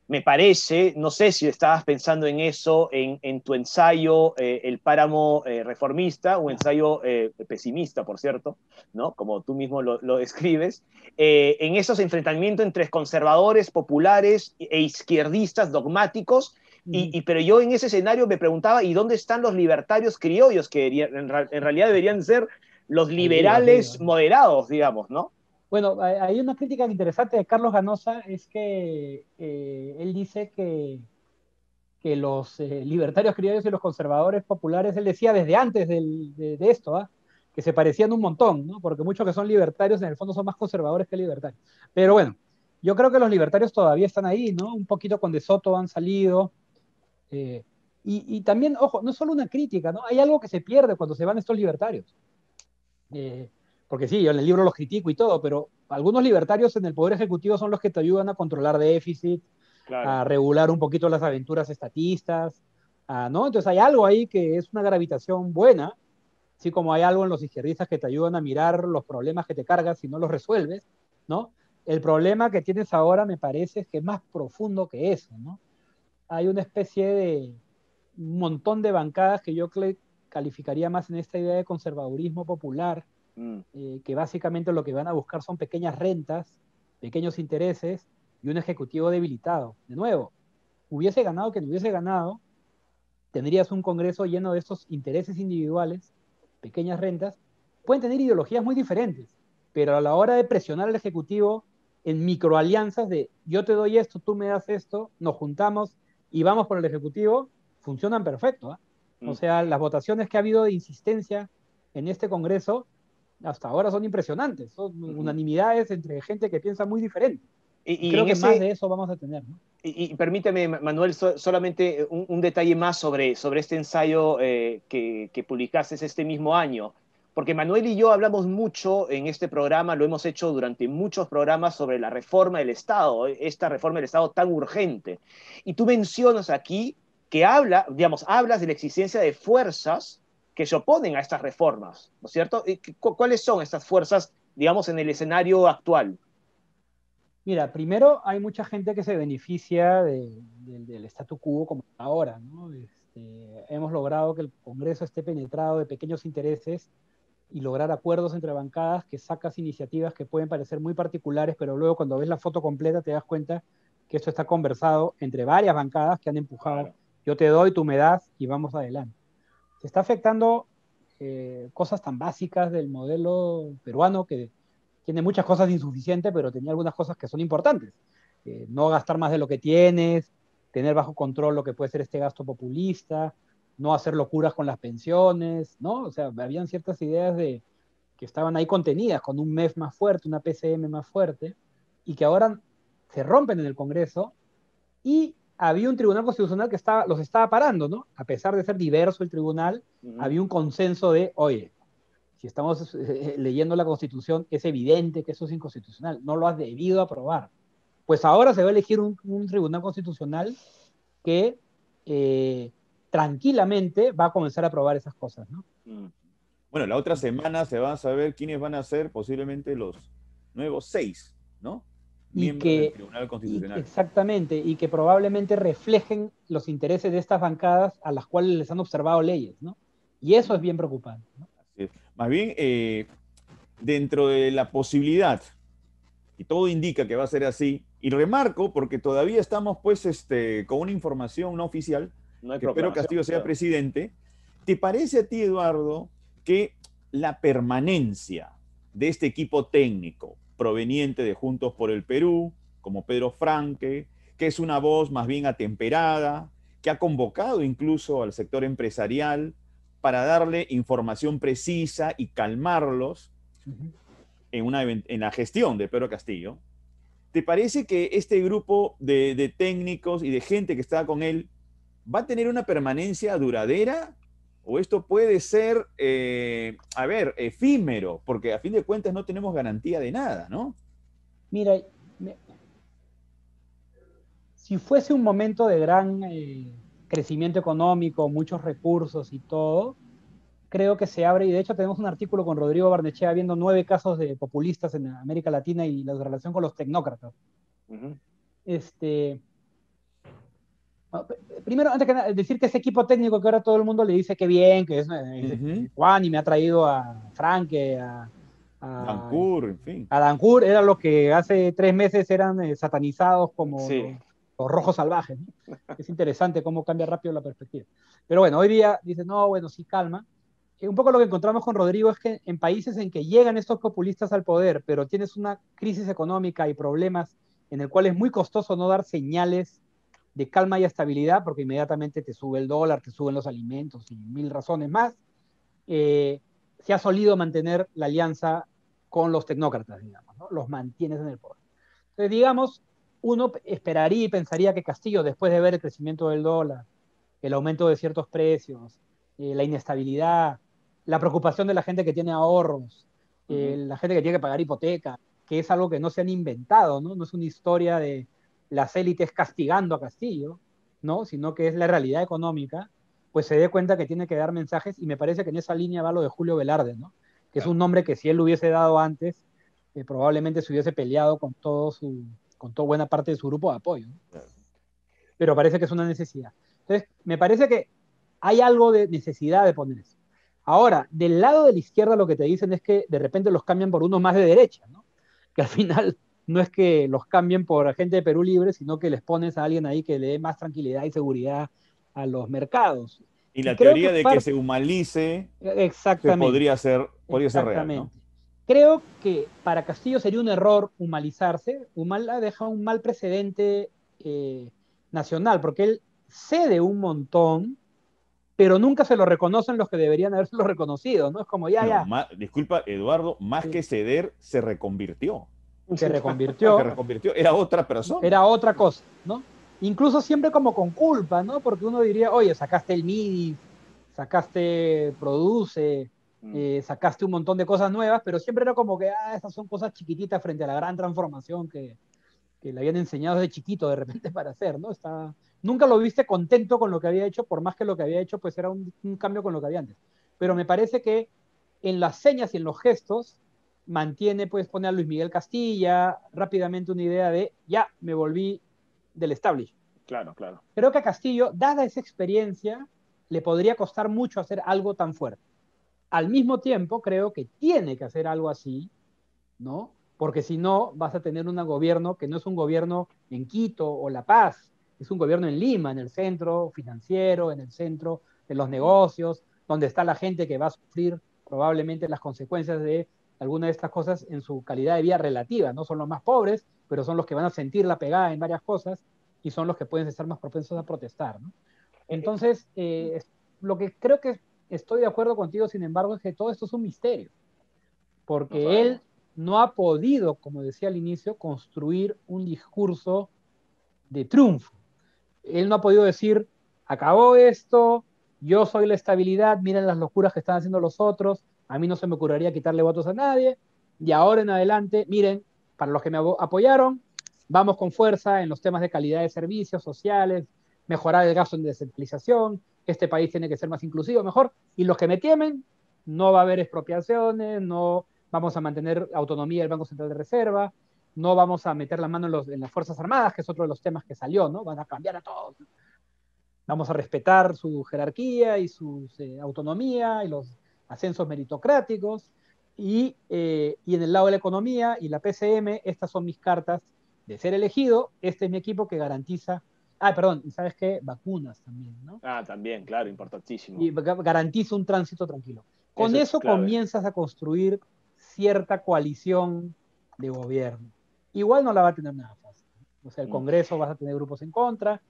me parece, no sé si estabas pensando en eso, en tu ensayo, El Páramo Reformista, un ensayo pesimista, por cierto, ¿no? Como tú mismo lo describes, en esos enfrentamientos entre conservadores, populares e izquierdistas dogmáticos. Pero yo en ese escenario me preguntaba, ¿y dónde están los libertarios criollos que en realidad deberían ser los Ahí, ahí, liberales ahí. moderados, digamos, ¿no? Bueno, hay una crítica interesante de Carlos Ganosa, es que él dice que los libertarios criollos y los conservadores populares, él decía desde antes de esto, ¿ah? Que se parecían un montón, ¿no? Porque muchos que son libertarios en el fondo son más conservadores que libertarios. Pero bueno, yo creo que los libertarios todavía están ahí, ¿no? Un poquito con De Soto han salido. eh, y también, ojo, no es solo una crítica, ¿no? Hay algo que se pierde cuando se van estos libertarios. Eh, Porque sí, yo en el libro los critico y todo, pero algunos libertarios en el Poder Ejecutivo son los que te ayudan a controlar déficit, Claro. a regular un poquito las aventuras estatistas, ¿no? Entonces hay algo ahí que es una gravitación buena, así como hay algo en los izquierdistas que te ayudan a mirar los problemas que te cargas y no los resuelves, ¿no? El problema que tienes ahora me parece es que es más profundo que eso, ¿no? Hay una especie de un montón de bancadas que yo calificaría más en esta idea de conservadurismo popular, Mm. que básicamente lo que van a buscar son pequeñas rentas, pequeños intereses y un ejecutivo debilitado. De nuevo, hubiese ganado que no hubiese ganado, tendrías un Congreso lleno de estos intereses individuales, pequeñas rentas, pueden tener ideologías muy diferentes, pero a la hora de presionar al Ejecutivo en microalianzas de yo te doy esto, tú me das esto, nos juntamos y vamos por el Ejecutivo, funcionan perfecto, ¿eh? O sea, las votaciones que ha habido de insistencia en este Congreso hasta ahora son impresionantes, son unanimidades entre gente que piensa muy diferente. Y creo que más de eso vamos a tener, ¿no? Y permíteme, Manuel, solamente un detalle más sobre este ensayo que publicaste este mismo año. Porque Manuel y yo hablamos mucho en este programa, lo hemos hecho durante muchos programas sobre la reforma del Estado, esta reforma del Estado tan urgente. Y tú mencionas aquí que hablas de la existencia de fuerzas que se oponen a estas reformas, ¿no es cierto? ¿Cuáles son estas fuerzas, digamos, en el escenario actual? Mira, primero hay mucha gente que se beneficia del statu quo como está ahora, ¿no? Hemos logrado que el Congreso esté penetrado de pequeños intereses y lograr acuerdos entre bancadas que sacas iniciativas que pueden parecer muy particulares, pero luego cuando ves la foto completa te das cuenta que esto está conversado entre varias bancadas que han empujado, claro, yo te doy, tú me das y vamos adelante. Se está afectando cosas tan básicas del modelo peruano que tiene muchas cosas insuficientes, pero tenía algunas cosas que son importantes. No gastar más de lo que tienes, tener bajo control lo que puede ser este gasto populista, no hacer locuras con las pensiones, ¿no? O sea, habían ciertas ideas que estaban ahí contenidas con un MEF más fuerte, una PCM más fuerte, y que ahora se rompen en el Congreso, y había un tribunal constitucional que los estaba parando, ¿no? A pesar de ser diverso el tribunal, había un consenso de, oye, si estamos leyendo la Constitución, es evidente que eso es inconstitucional, no lo has debido aprobar. Pues ahora se va a elegir un tribunal constitucional que tranquilamente va a comenzar a aprobar esas cosas, ¿no? Bueno, la otra semana se va a saber quiénes van a ser posiblemente los nuevos 6, ¿no? Miembros del Tribunal Constitucional. Exactamente, y que probablemente reflejen los intereses de estas bancadas a las cuales les han observado leyes, ¿no? Y eso es bien preocupante, ¿no? Más bien, dentro de la posibilidad, y todo indica que va a ser así, y remarco porque todavía estamos pues con una información no oficial, que espero Castillo sea presidente. ¿Te parece a ti, Eduardo, que la permanencia de este equipo técnico proveniente de Juntos por el Perú, como Pedro Franque, que es una voz más bien atemperada, que ha convocado incluso al sector empresarial para darle información precisa y calmarlos en la gestión de Pedro Castillo? ¿Te parece que este grupo de técnicos y de gente que está con él va a tener una permanencia duradera? ¿O esto puede ser, efímero? Porque a fin de cuentas no tenemos garantía de nada, ¿no? Mira, si fuese un momento de gran crecimiento económico, muchos recursos y todo, creo que se abre, y de hecho tenemos un artículo con Rodrigo Barnechea viendo 9 casos de populistas en América Latina y la relación con los tecnócratas. Primero, antes que nada, decir que ese equipo técnico que ahora todo el mundo le dice que bien, que es Juan y me ha traído a Franque, a Dancourt, en fin. A Dancourt, eran los que hace 3 meses eran satanizados como los rojos salvajes, ¿no? Es interesante cómo cambia rápido la perspectiva. Pero bueno, hoy día dice, no, bueno, sí, calma. Un poco lo que encontramos con Rodrigo es que en países en que llegan estos populistas al poder, pero tienes una crisis económica y problemas en el cual es muy costoso no dar señales de calma y estabilidad, porque inmediatamente te sube el dólar, te suben los alimentos y 1000 razones más, se ha solido mantener la alianza con los tecnócratas, digamos, ¿no? Los mantienes en el poder. Entonces, digamos, uno esperaría y pensaría que Castillo, después de ver el crecimiento del dólar, el aumento de ciertos precios, la inestabilidad, la preocupación de la gente que tiene ahorros, la gente que tiene que pagar hipoteca, que es algo que no se han inventado, ¿no? No es una historia de las élites castigando a Castillo, ¿no? Sino que es la realidad económica, pues se dé cuenta que tiene que dar mensajes, y me parece que en esa línea va lo de Julio Velarde, ¿no? Que es un nombre que si él lo hubiese dado antes, probablemente se hubiese peleado con toda buena parte de su grupo de apoyo, ¿no? Pero parece que es una necesidad. Entonces, me parece que hay algo de necesidad de poner eso. Ahora, del lado de la izquierda lo que te dicen es que de repente los cambian por unos más de derecha, ¿no? Que al final no es que los cambien por gente de Perú Libre, sino que les pones a alguien ahí que le dé más tranquilidad y seguridad a los mercados. Y la creo teoría que de que se humanice exactamente, podría ser real, exactamente. ¿no? Creo que para Castillo sería un error humanizarse. Humala deja un mal precedente nacional, porque él cede un montón, pero nunca se lo reconocen los que deberían haberlo reconocido, ¿no? Es como, ya, Bueno, ya, disculpa, Eduardo, más sí, que ceder, se reconvirtió. se Se reconvirtió, reconvirtió, era otra persona. era otra cosa, ¿no? Incluso siempre como con culpa, ¿no? Porque uno diría, oye, sacaste el MIDI, sacaste Produce, sacaste un montón de cosas nuevas, pero siempre era como que, esas son cosas chiquititas frente a la gran transformación que le habían enseñado desde chiquito de repente para hacer, ¿no? Nunca lo viste contento con lo que había hecho, por más que lo que había hecho pues era un cambio con lo que había antes. Pero me parece que en las señas y en los gestos mantiene, pues pone a Luis Miguel Castilla rápidamente una idea de, ya, me volví del establishment. Claro, claro. Creo que a Castillo, dada esa experiencia, le podría costar mucho hacer algo tan fuerte. Al mismo tiempo, creo que tiene que hacer algo así, ¿no? Porque si no, vas a tener un gobierno que no es un gobierno en Quito o La Paz, es un gobierno en Lima, en el centro financiero, en el centro de los negocios, donde está la gente que va a sufrir probablemente las consecuencias de alguna de estas cosas en su calidad de vida relativa. No son los más pobres, pero son los que van a sentir la pegada en varias cosas y son los que pueden estar más propensos a protestar, ¿no? Entonces, lo que creo que estoy de acuerdo contigo, sin embargo, es que todo esto es un misterio, No porque sabemos. él no ha podido, como decía al inicio, construir un discurso de triunfo. Él no ha podido decir, acabó esto, yo soy la estabilidad, miren las locuras que están haciendo los otros, a mí no se me ocurriría quitarle votos a nadie, y ahora en adelante, miren, para los que me apoyaron, vamos con fuerza en los temas de calidad de servicios sociales, mejorar el gasto en descentralización, este país tiene que ser más inclusivo, mejor, y los que me temen, no va a haber expropiaciones, no vamos a mantener autonomía del Banco Central de Reserva, no vamos a meter la mano en las Fuerzas Armadas, que es otro de los temas que salió, ¿no? Van a cambiar a todos. Vamos a respetar su jerarquía y su autonomía y los ascensos meritocráticos. Y en el lado de la economía y la PCM, estas son mis cartas de ser elegido. Este es mi equipo que garantiza. Perdón, ¿y sabes qué? Vacunas también, ¿no? También, claro, importantísimo. Y garantiza un tránsito tranquilo. Con Eso es eso clave. comienzas a construir cierta coalición de gobierno. Igual no la va a tener nada fácil. O sea, el Congreso vas a tener grupos en contra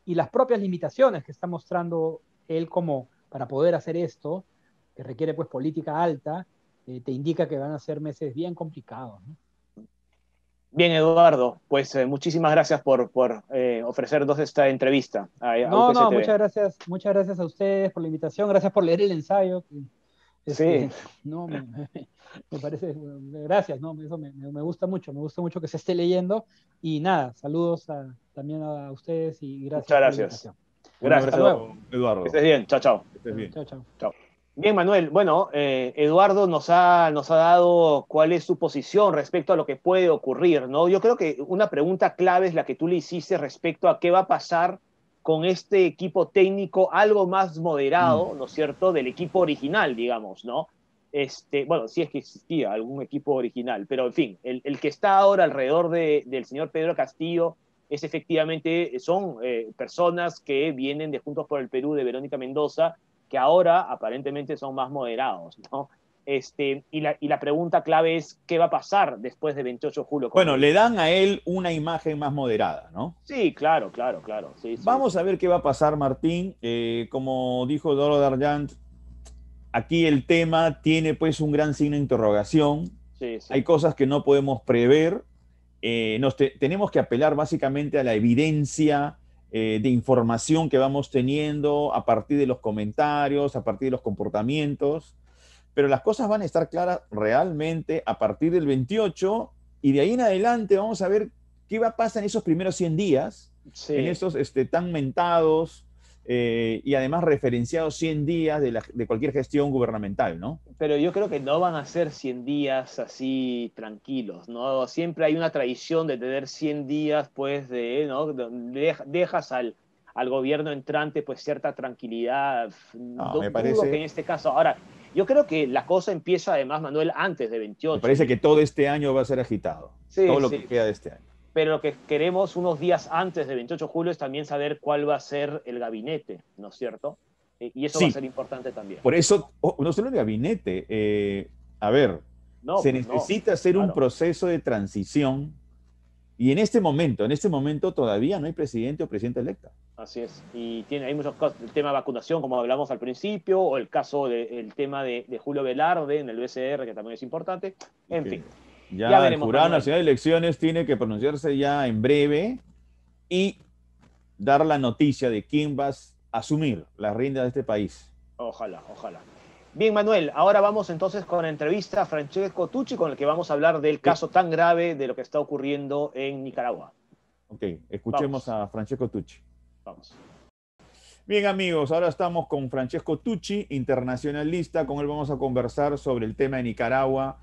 y las propias limitaciones que está mostrando él como para poder hacer esto, que requiere pues política alta, te indica que van a ser meses bien complicados, ¿no? Bien, Eduardo, pues muchísimas gracias por ofrecernos esta entrevista a UPC No, TV. muchas gracias a ustedes por la invitación, gracias por leer el ensayo. Sí, No, me parece, gracias, ¿no? Eso me gusta mucho que se esté leyendo. Y nada, saludos también a ustedes y muchas gracias por la gracias. invitación. Un Gracias. Hasta luego. abrazo, Eduardo. Que estés bien. Chao, chao. Que estés bien. Chao, chao. Chao. Bien, Manuel. Bueno, Eduardo nos ha dado cuál es su posición respecto a lo que puede ocurrir, ¿no? Yo creo que una pregunta clave es la que tú le hiciste respecto a qué va a pasar con este equipo técnico algo más moderado, ¿no es cierto?, del equipo original, digamos, ¿no? Bueno, si es que existía algún equipo original, pero en fin, el que está ahora alrededor del señor Pedro Castillo es efectivamente, son personas que vienen de Juntos por el Perú, de Verónica Mendoza, que ahora aparentemente son más moderados, ¿no? Y la pregunta clave es, ¿qué va a pasar después de 28 de julio con Bueno, él? le dan a él una imagen más moderada, ¿no? Sí, claro, claro, claro. Sí, Vamos a ver qué va a pasar, Martín. Como dijo Eduardo Darjant, aquí el tema tiene pues un gran signo de interrogación. sí. Hay cosas que no podemos prever. Tenemos que apelar básicamente a la evidencia de información que vamos teniendo a partir de los comentarios, a partir de los comportamientos, pero las cosas van a estar claras realmente a partir del 28 y de ahí en adelante vamos a ver qué va a pasar en esos primeros 100 días, Sí. en esos tan mentados y además referenciados 100 días de cualquier gestión gubernamental, ¿no? Pero yo creo que no van a ser 100 días así tranquilos, ¿no? Siempre hay una tradición de tener 100 días, pues, ¿no? Dejas al gobierno entrante, pues, cierta tranquilidad. No, me Dudo que en parece, este caso. Ahora, yo creo que la cosa empieza, además, Manuel, antes de me 28. parece que todo este año va a ser agitado, Sí, todo lo que sí. queda de este año. Pero lo que queremos unos días antes de 28 de julio es también saber cuál va a ser el gabinete, ¿no es cierto? Y eso Sí. va a ser importante también. Por eso, no solo el gabinete, a ver, No, se pues no, necesita hacer un claro. proceso de transición y en este momento todavía no hay presidente o presidenta electa. Así es. Y hay muchos casos, el tema de vacunación, como hablamos al principio, o el caso el tema de Julio Velarde en el BCR, que también es importante. En Que fin, ya ya el veremos, Jurado Manuel. Nacional de Elecciones tiene que pronunciarse ya en breve y dar la noticia de quién va a asumir las riendas de este país. Ojalá, ojalá. Bien, Manuel, ahora vamos entonces con la entrevista a Francesco Tucci, con el que vamos a hablar del caso tan grave de lo que está ocurriendo en Nicaragua. Ok, escuchemos Vamos. a Francesco Tucci. Vamos. Bien, amigos, ahora estamos con Francesco Tucci, internacionalista. Con él vamos a conversar sobre el tema de Nicaragua,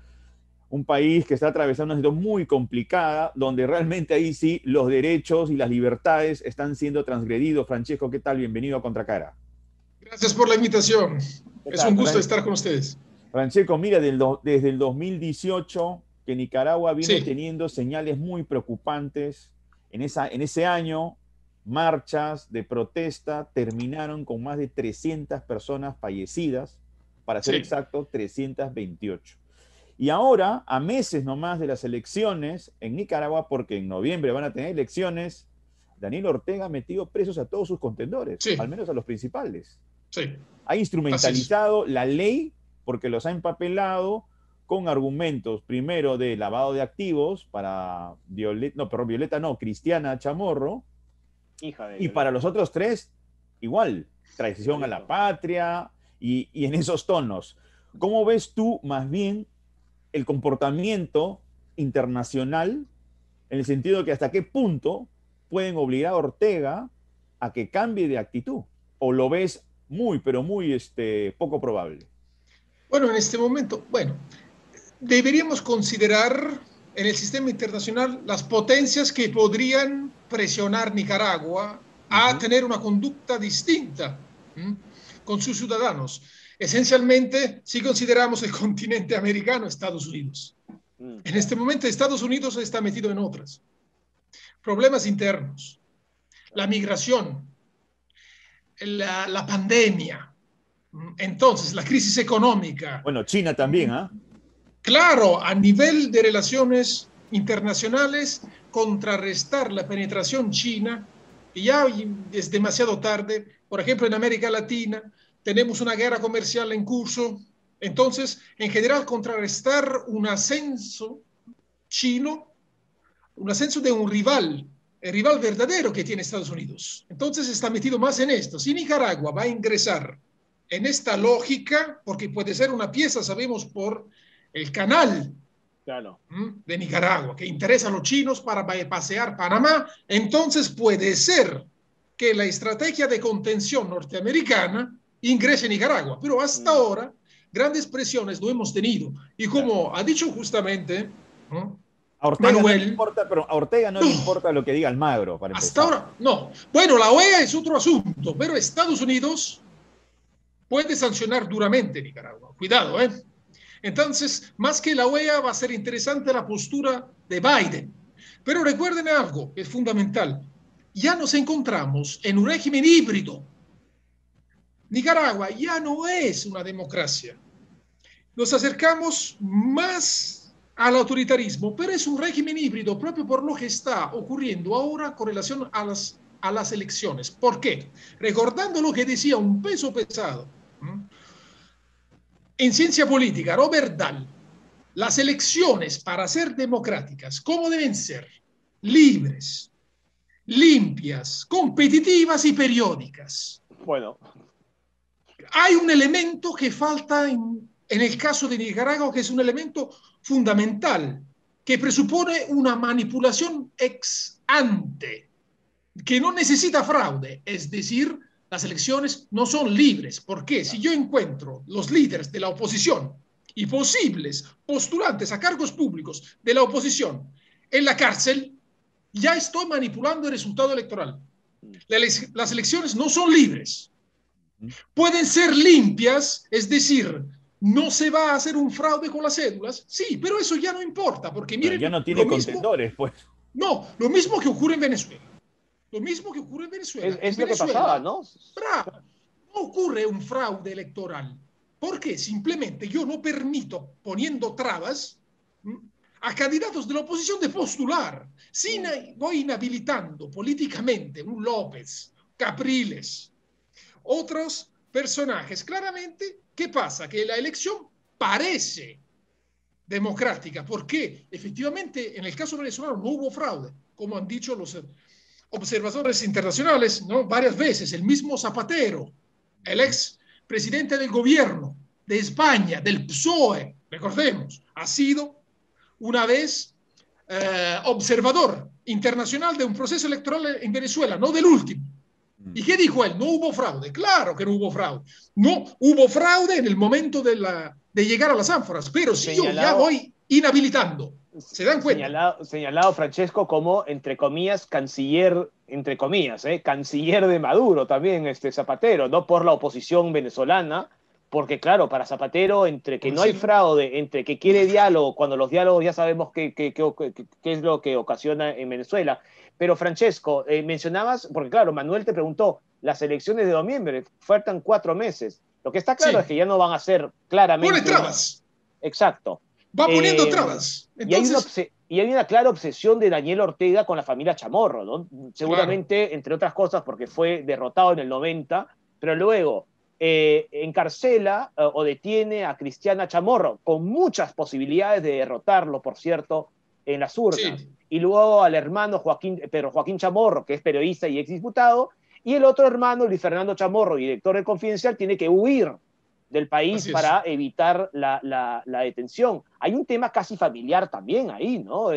un país que está atravesando una situación muy complicada, donde realmente ahí sí los derechos y las libertades están siendo transgredidos. Francesco, ¿qué tal? Bienvenido a Contracara. Gracias por la invitación. Es un gusto estar con ustedes. Francesco, mira, desde el 2018 que Nicaragua viene Sí. teniendo señales muy preocupantes. En ese año, marchas de protesta terminaron con más de 300 personas fallecidas, para ser Sí. exacto, 328. Y ahora, a meses nomás de las elecciones en Nicaragua, porque en noviembre van a tener elecciones, Daniel Ortega ha metido presos a todos sus contendores, Sí. al menos a los principales. Sí. Ha instrumentalizado la ley porque los ha empapelado con argumentos, primero de lavado de activos para Cristiana Chamorro, Hija de y Violeta. para los otros tres, igual, traición a la patria y en esos tonos. ¿Cómo ves tú más bien el comportamiento internacional en el sentido de que hasta qué punto pueden obligar a Ortega a que cambie de actitud? ¿O lo ves muy, pero muy poco probable? Bueno, en este momento, deberíamos considerar en el sistema internacional las potencias que podrían presionar Nicaragua a tener una conducta distinta con sus ciudadanos. Esencialmente, si consideramos el continente americano, Estados Unidos. En este momento, Estados Unidos está metido en otras. Problemas internos, la migración, la pandemia, entonces la crisis económica. Bueno, China también, ¿ah? Claro, a nivel de relaciones internacionales, contrarrestar la penetración china, y ya es demasiado tarde. Por ejemplo, en América Latina tenemos una guerra comercial en curso. Entonces, en general, contrarrestar un ascenso chino, un ascenso de un rival, el rival verdadero que tiene Estados Unidos. Entonces, está metido más en esto. Si Nicaragua va a ingresar en esta lógica, porque puede ser una pieza, sabemos, por el canal de Nicaragua, que interesa a los chinos para pasear Panamá, entonces puede ser que la estrategia de contención norteamericana ingrese en Nicaragua. Pero hasta ahora, grandes presiones no hemos tenido. Y como ha dicho justamente a Ortega Manuel, no le importa, pero a Ortega no le importa lo que diga Almagro, para empezar. Hasta ahora, no. Bueno, la OEA es otro asunto, pero Estados Unidos puede sancionar duramente Nicaragua. Cuidado, ¿eh? Entonces, más que la OEA, va a ser interesante la postura de Biden. Pero recuerden algo que es fundamental. Ya nos encontramos en un régimen híbrido. Nicaragua ya no es una democracia. Nos acercamos más al autoritarismo, pero es un régimen híbrido propio por lo que está ocurriendo ahora con relación a las elecciones. ¿Por qué? Recordando lo que decía un peso pesado en ciencia política, Robert Dahl, las elecciones para ser democráticas, ¿cómo deben ser? Libres, limpias, competitivas y periódicas. Bueno. Hay un elemento que falta en el caso de Nicaragua, que es un elemento fundamental, que presupone una manipulación ex ante, que no necesita fraude, es decir, las elecciones no son libres. ¿Por qué? Si yo encuentro los líderes de la oposición y posibles postulantes a cargos públicos de la oposición en la cárcel, ya estoy manipulando el resultado electoral. Las elecciones no son libres. Pueden ser limpias, es decir, no se va a hacer un fraude con las cédulas, sí, pero eso ya no importa, porque miren, ya no tiene contendores, pues. No, lo mismo que ocurre en Venezuela. Lo mismo que ocurre en Venezuela. Es lo que pasaba, ¿no? ocurre un fraude electoral porque simplemente yo no permito, poniendo trabas, a candidatos de la oposición de postular. Si voy inhabilitando políticamente un López, Capriles, otros personajes, claramente, ¿qué pasa? Que la elección parece democrática, porque efectivamente en el caso venezolano no hubo fraude, como han dicho los observadores internacionales, ¿no? Varias veces. El mismo Zapatero, el ex presidente del gobierno de España, del PSOE, recordemos, ha sido una vez observador internacional de un proceso electoral en Venezuela, no del último. ¿Y qué dijo él? No hubo fraude. Claro que no hubo fraude. No hubo fraude en el momento de llegar a las ánforas, pero si yo ya voy inhabilitando, ¿se dan cuenta? Señalado Francesco como, entre comillas, canciller, entre comillas, canciller de Maduro también, Zapatero, no por la oposición venezolana, porque claro, para Zapatero, entre que no hay fraude, entre que quiere diálogo, cuando los diálogos ya sabemos qué es lo que ocasiona en Venezuela. Pero Francesco, mencionabas, porque claro, Manuel te preguntó, las elecciones de noviembre faltan 4 meses. Lo que está claro es que ya no van a ser claramente... Pone trabas. Exacto. Va poniendo trabas. Entonces... Y hay una clara obsesión de Daniel Ortega con la familia Chamorro, ¿no? Seguramente, entre otras cosas, porque fue derrotado en el 90, pero luego encarcela o detiene a Cristiana Chamorro, con muchas posibilidades de derrotarlo, por cierto, en las urnas. Sí. Y luego al hermano Pedro Joaquín Chamorro, que es periodista y exdiputado, y el otro hermano, Luis Fernando Chamorro, director del Confidencial, tiene que huir del país para evitar la detención. Hay un tema casi familiar también ahí, ¿no?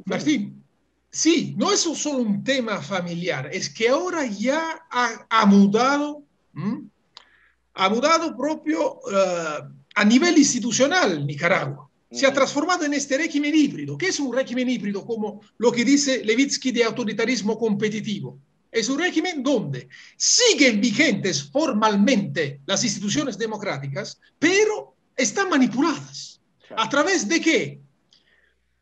Martín, sí, no es solo un tema familiar, es que ahora ya ha mudado, propio a nivel institucional Nicaragua. Se ha transformado en este régimen híbrido. ¿Qué es un régimen híbrido? Como lo que dice Levitsky de autoritarismo competitivo. Es un régimen donde siguen vigentes formalmente las instituciones democráticas, pero están manipuladas. ¿A través de qué?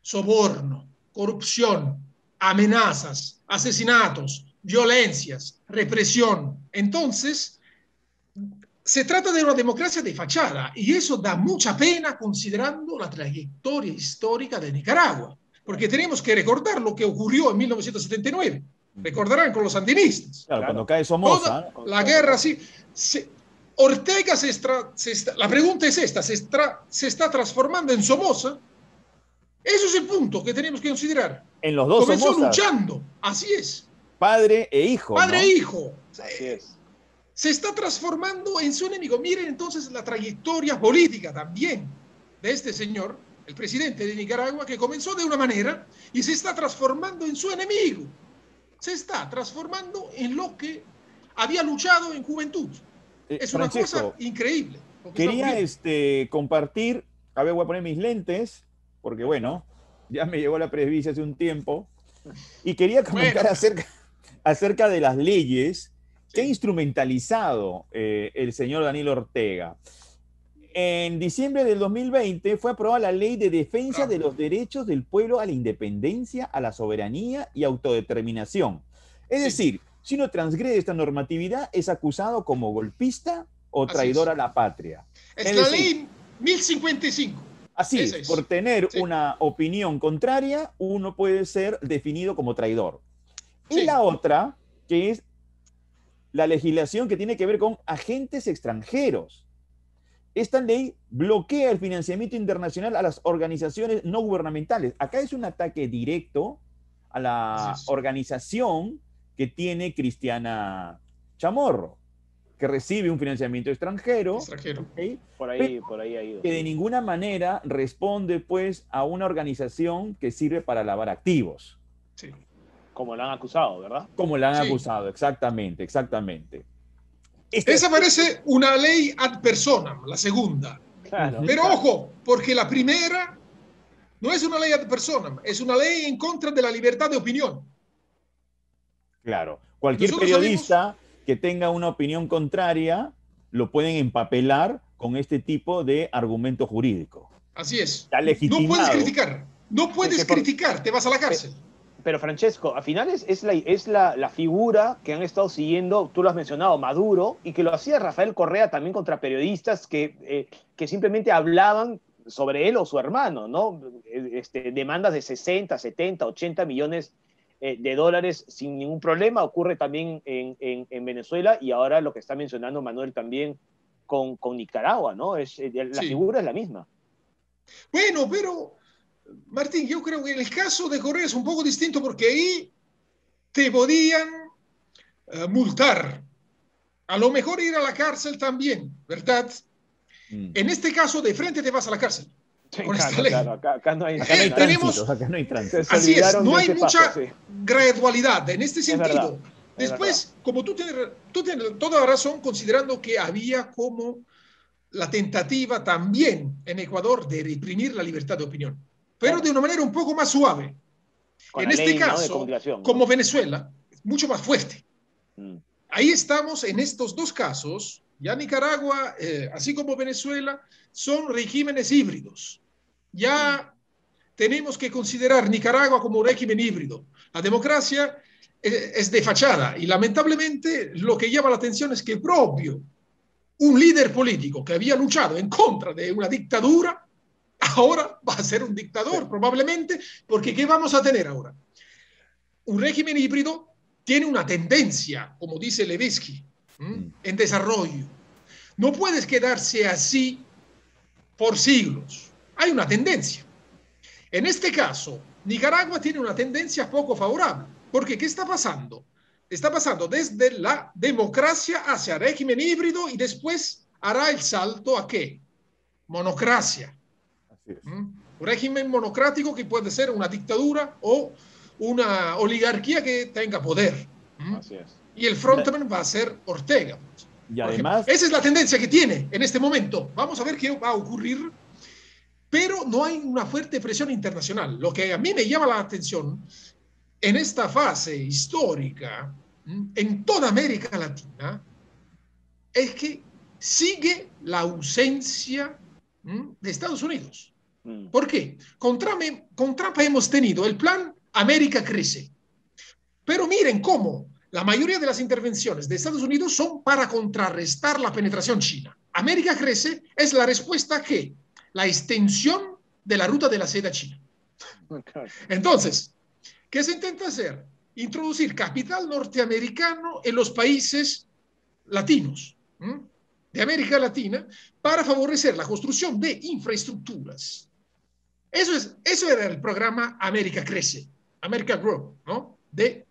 Soborno, corrupción, amenazas, asesinatos, violencias, represión. Entonces, se trata de una democracia de fachada y eso da mucha pena considerando la trayectoria histórica de Nicaragua, porque tenemos que recordar lo que ocurrió en 1979. Recordarán con los sandinistas. Claro, cuando cae Somoza. La guerra, sí. Ortega la pregunta es esta, ¿se está transformando en Somoza? Eso es el punto que tenemos que considerar. En los dos Comenzó Somozas. luchando, así es. Padre e hijo. Padre ¿no? e hijo. Así es. Se está transformando en su enemigo. Miren entonces la trayectoria política también de este señor, el presidente de Nicaragua, que comenzó de una manera y se está transformando en su enemigo. Se está transformando en lo que había luchado en juventud. Es una cosa increíble. Quería compartir, a ver, voy a poner mis lentes, porque bueno, ya me llegó la presbicia hace un tiempo, y quería comentar acerca de las leyes que ha instrumentalizado el señor Daniel Ortega. En diciembre del 2020 fue aprobada la Ley de Defensa de los Derechos del Pueblo a la Independencia, a la Soberanía y Autodeterminación. Es decir, si uno transgrede esta normatividad, es acusado como golpista o traidor a la patria. Es la Ley 1055. Así es, por tener una opinión contraria, uno puede ser definido como traidor. Y la otra, que es la legislación que tiene que ver con agentes extranjeros. Esta ley bloquea el financiamiento internacional a las organizaciones no gubernamentales. Acá es un ataque directo a la organización que tiene Cristiana Chamorro, que recibe un financiamiento extranjero. ¿okay? Por ahí ha ido. Que de ninguna manera responde pues a una organización que sirve para lavar activos. Sí. Como la han acusado, ¿verdad? Como la han acusado, exactamente. Esa parece una ley ad personam, la segunda. Claro. Pero ojo, porque la primera no es una ley ad personam, es una ley en contra de la libertad de opinión. Claro. Cualquier periodista que tenga una opinión contraria lo pueden empapelar con este tipo de argumento jurídico. Así es. No puedes criticar. No puedes criticar, te vas a la cárcel. Pero Francesco, al final es la figura que han estado siguiendo, tú lo has mencionado, Maduro, y que lo hacía Rafael Correa también contra periodistas que simplemente hablaban sobre él o su hermano, ¿no? Demandas de 60, 70, 80 millones de dólares sin ningún problema. Ocurre también en Venezuela y ahora lo que está mencionando Manuel también con Nicaragua, ¿no? La Sí. figura es la misma. Bueno, pero Martín, yo creo que el caso de Correa es un poco distinto porque ahí te podían multar. A lo mejor ir a la cárcel también, ¿verdad? En este caso, de frente te vas a la cárcel con esta ley. Claro, acá no hay, Acá no hay tenemos- tránsito, acá no hay tránsito. Se Así es, olvidaron no de hay ese mucha paso, sí. gradualidad en este Es verdad, sentido. es Después, como tú tienes toda la razón, considerando que había como la tentativa también en Ecuador de reprimir la libertad de opinión, pero Claro. de una manera un poco más suave. Con En la este ley, ¿no?, de caso, comunicación, ¿no? como Venezuela, es mucho más fuerte. Mm. Ahí estamos en estos dos casos. Ya Nicaragua, así como Venezuela, son regímenes híbridos. Ya tenemos que considerar Nicaragua como un régimen híbrido. La democracia es de fachada y lamentablemente lo que llama la atención es que propio un líder político que había luchado en contra de una dictadura ahora va a ser un dictador, Sí. probablemente, porque ¿qué vamos a tener ahora? Un régimen híbrido tiene una tendencia, como dice Levitsky, en desarrollo. No puedes quedarse así por siglos. Hay una tendencia. En este caso, Nicaragua tiene una tendencia poco favorable. Porque ¿qué está pasando? Está pasando desde la democracia hacia régimen híbrido y después hará el salto a ¿qué? Monocracia. Así es. Un régimen monocrático que puede ser una dictadura o una oligarquía que tenga poder. Así es. Y el frontman va a ser Ortega. Y además, esa es la tendencia que tiene en este momento. Vamos a ver qué va a ocurrir, pero no hay una fuerte presión internacional. Lo que a mí me llama la atención en esta fase histórica, en toda América Latina, es que sigue la ausencia de Estados Unidos. ¿Por qué? Con Trump hemos tenido el plan América crece. Pero miren cómo la mayoría de las intervenciones de Estados Unidos son para contrarrestar la penetración china. América crece es la respuesta que la extensión de la ruta de la seda china. Entonces, ¿qué se intenta hacer? Introducir capital norteamericano en los países latinos de América Latina para favorecer la construcción de infraestructuras. Eso era el programa América Crece, America Grow, ¿no? De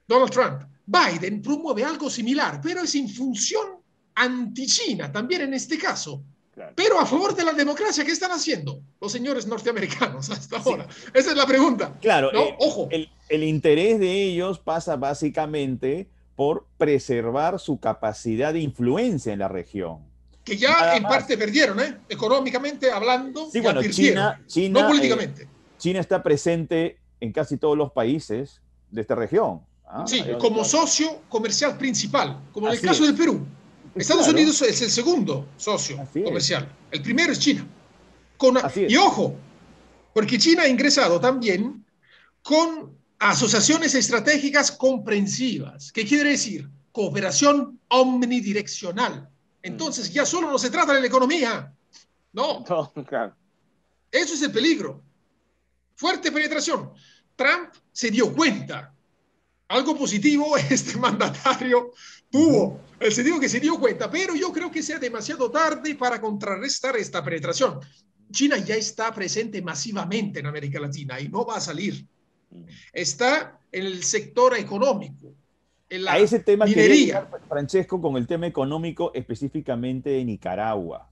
Donald Trump. Biden promueve algo similar, pero es en función anti-China, también en este caso. Claro. Pero a favor de la democracia, ¿qué están haciendo los señores norteamericanos hasta ahora? Esa es la pregunta. Claro, ¿no? Ojo. El interés de ellos pasa básicamente por preservar su capacidad de influencia en la región. Que ya nada en parte perdieron, económicamente hablando, sí, ya bueno, perdieron, China, no políticamente. China está presente en casi todos los países de esta región. Sí, como socio comercial principal, como en el caso del Perú. Estados claro. Unidos es el segundo socio comercial. El primero es China. Y ojo, porque China ha ingresado también con asociaciones estratégicas comprensivas. ¿Qué quiere decir? Cooperación omnidireccional. Entonces ya solo no se trata de la economía. No. Claro. Eso es el peligro. Fuerte penetración. Trump se dio cuenta. Algo positivo este mandatario tuvo. El sentido que se dio cuenta, pero yo creo que sea demasiado tarde para contrarrestar esta penetración. China ya está presente masivamente en América Latina y no va a salir. Está en el sector económico, en la a ese tema minería. Quería, Francesco, con el tema económico específicamente de Nicaragua.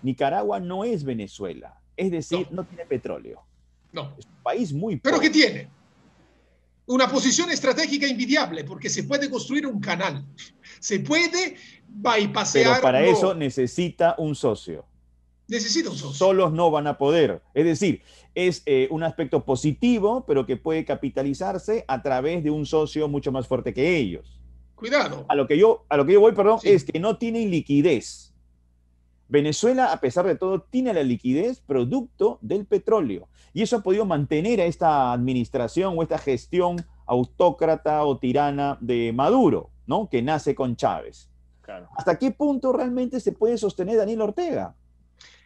Nicaragua no es Venezuela, es decir, no tiene petróleo. No. Es un país muy pobre. ¿Pero qué tiene? Una posición estratégica envidiable, porque se puede construir un canal, se puede bypassear. Pero para eso necesita un socio. Necesita un socio. Solos no van a poder. Es decir, es un aspecto positivo, pero que puede capitalizarse a través de un socio mucho más fuerte que ellos. Cuidado. A lo que yo voy, perdón, sí. Es que no tienen liquidez. Venezuela, a pesar de todo, tiene la liquidez producto del petróleo. Y eso ha podido mantener a esta administración o esta gestión autócrata o tirana de Maduro, ¿no? Que nace con Chávez. Claro. ¿Hasta qué punto realmente se puede sostener Daniel Ortega?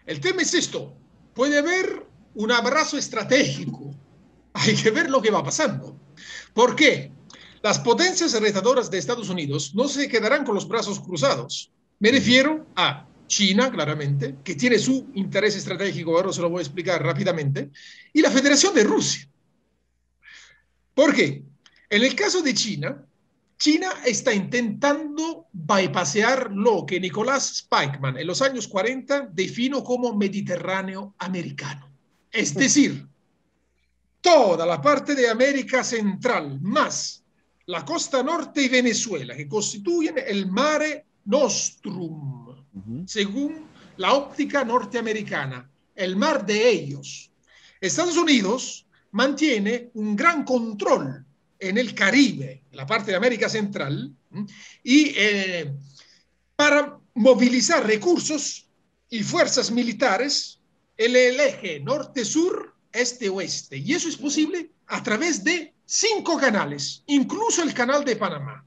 El tema es esto. Puede haber un abrazo estratégico. Hay que ver lo que va pasando. ¿Por qué? Las potencias retadoras de Estados Unidos no se quedarán con los brazos cruzados. Me refiero a China, claramente, que tiene su interés estratégico, ahora se lo voy a explicar rápidamente, y la Federación de Rusia. ¿Por qué? En el caso de China, China está intentando bypassear lo que Nicolás Spykman en los años 40 definió como Mediterráneo americano. Es decir, toda la parte de América Central, más la costa norte y Venezuela, que constituyen el Mare Nostrum, según la óptica norteamericana, el mar de ellos. Estados Unidos mantiene un gran control en el Caribe, la parte de América Central, y para movilizar recursos y fuerzas militares en el eje norte-sur, este-oeste. Y eso es posible a través de 5 canales, incluso el canal de Panamá.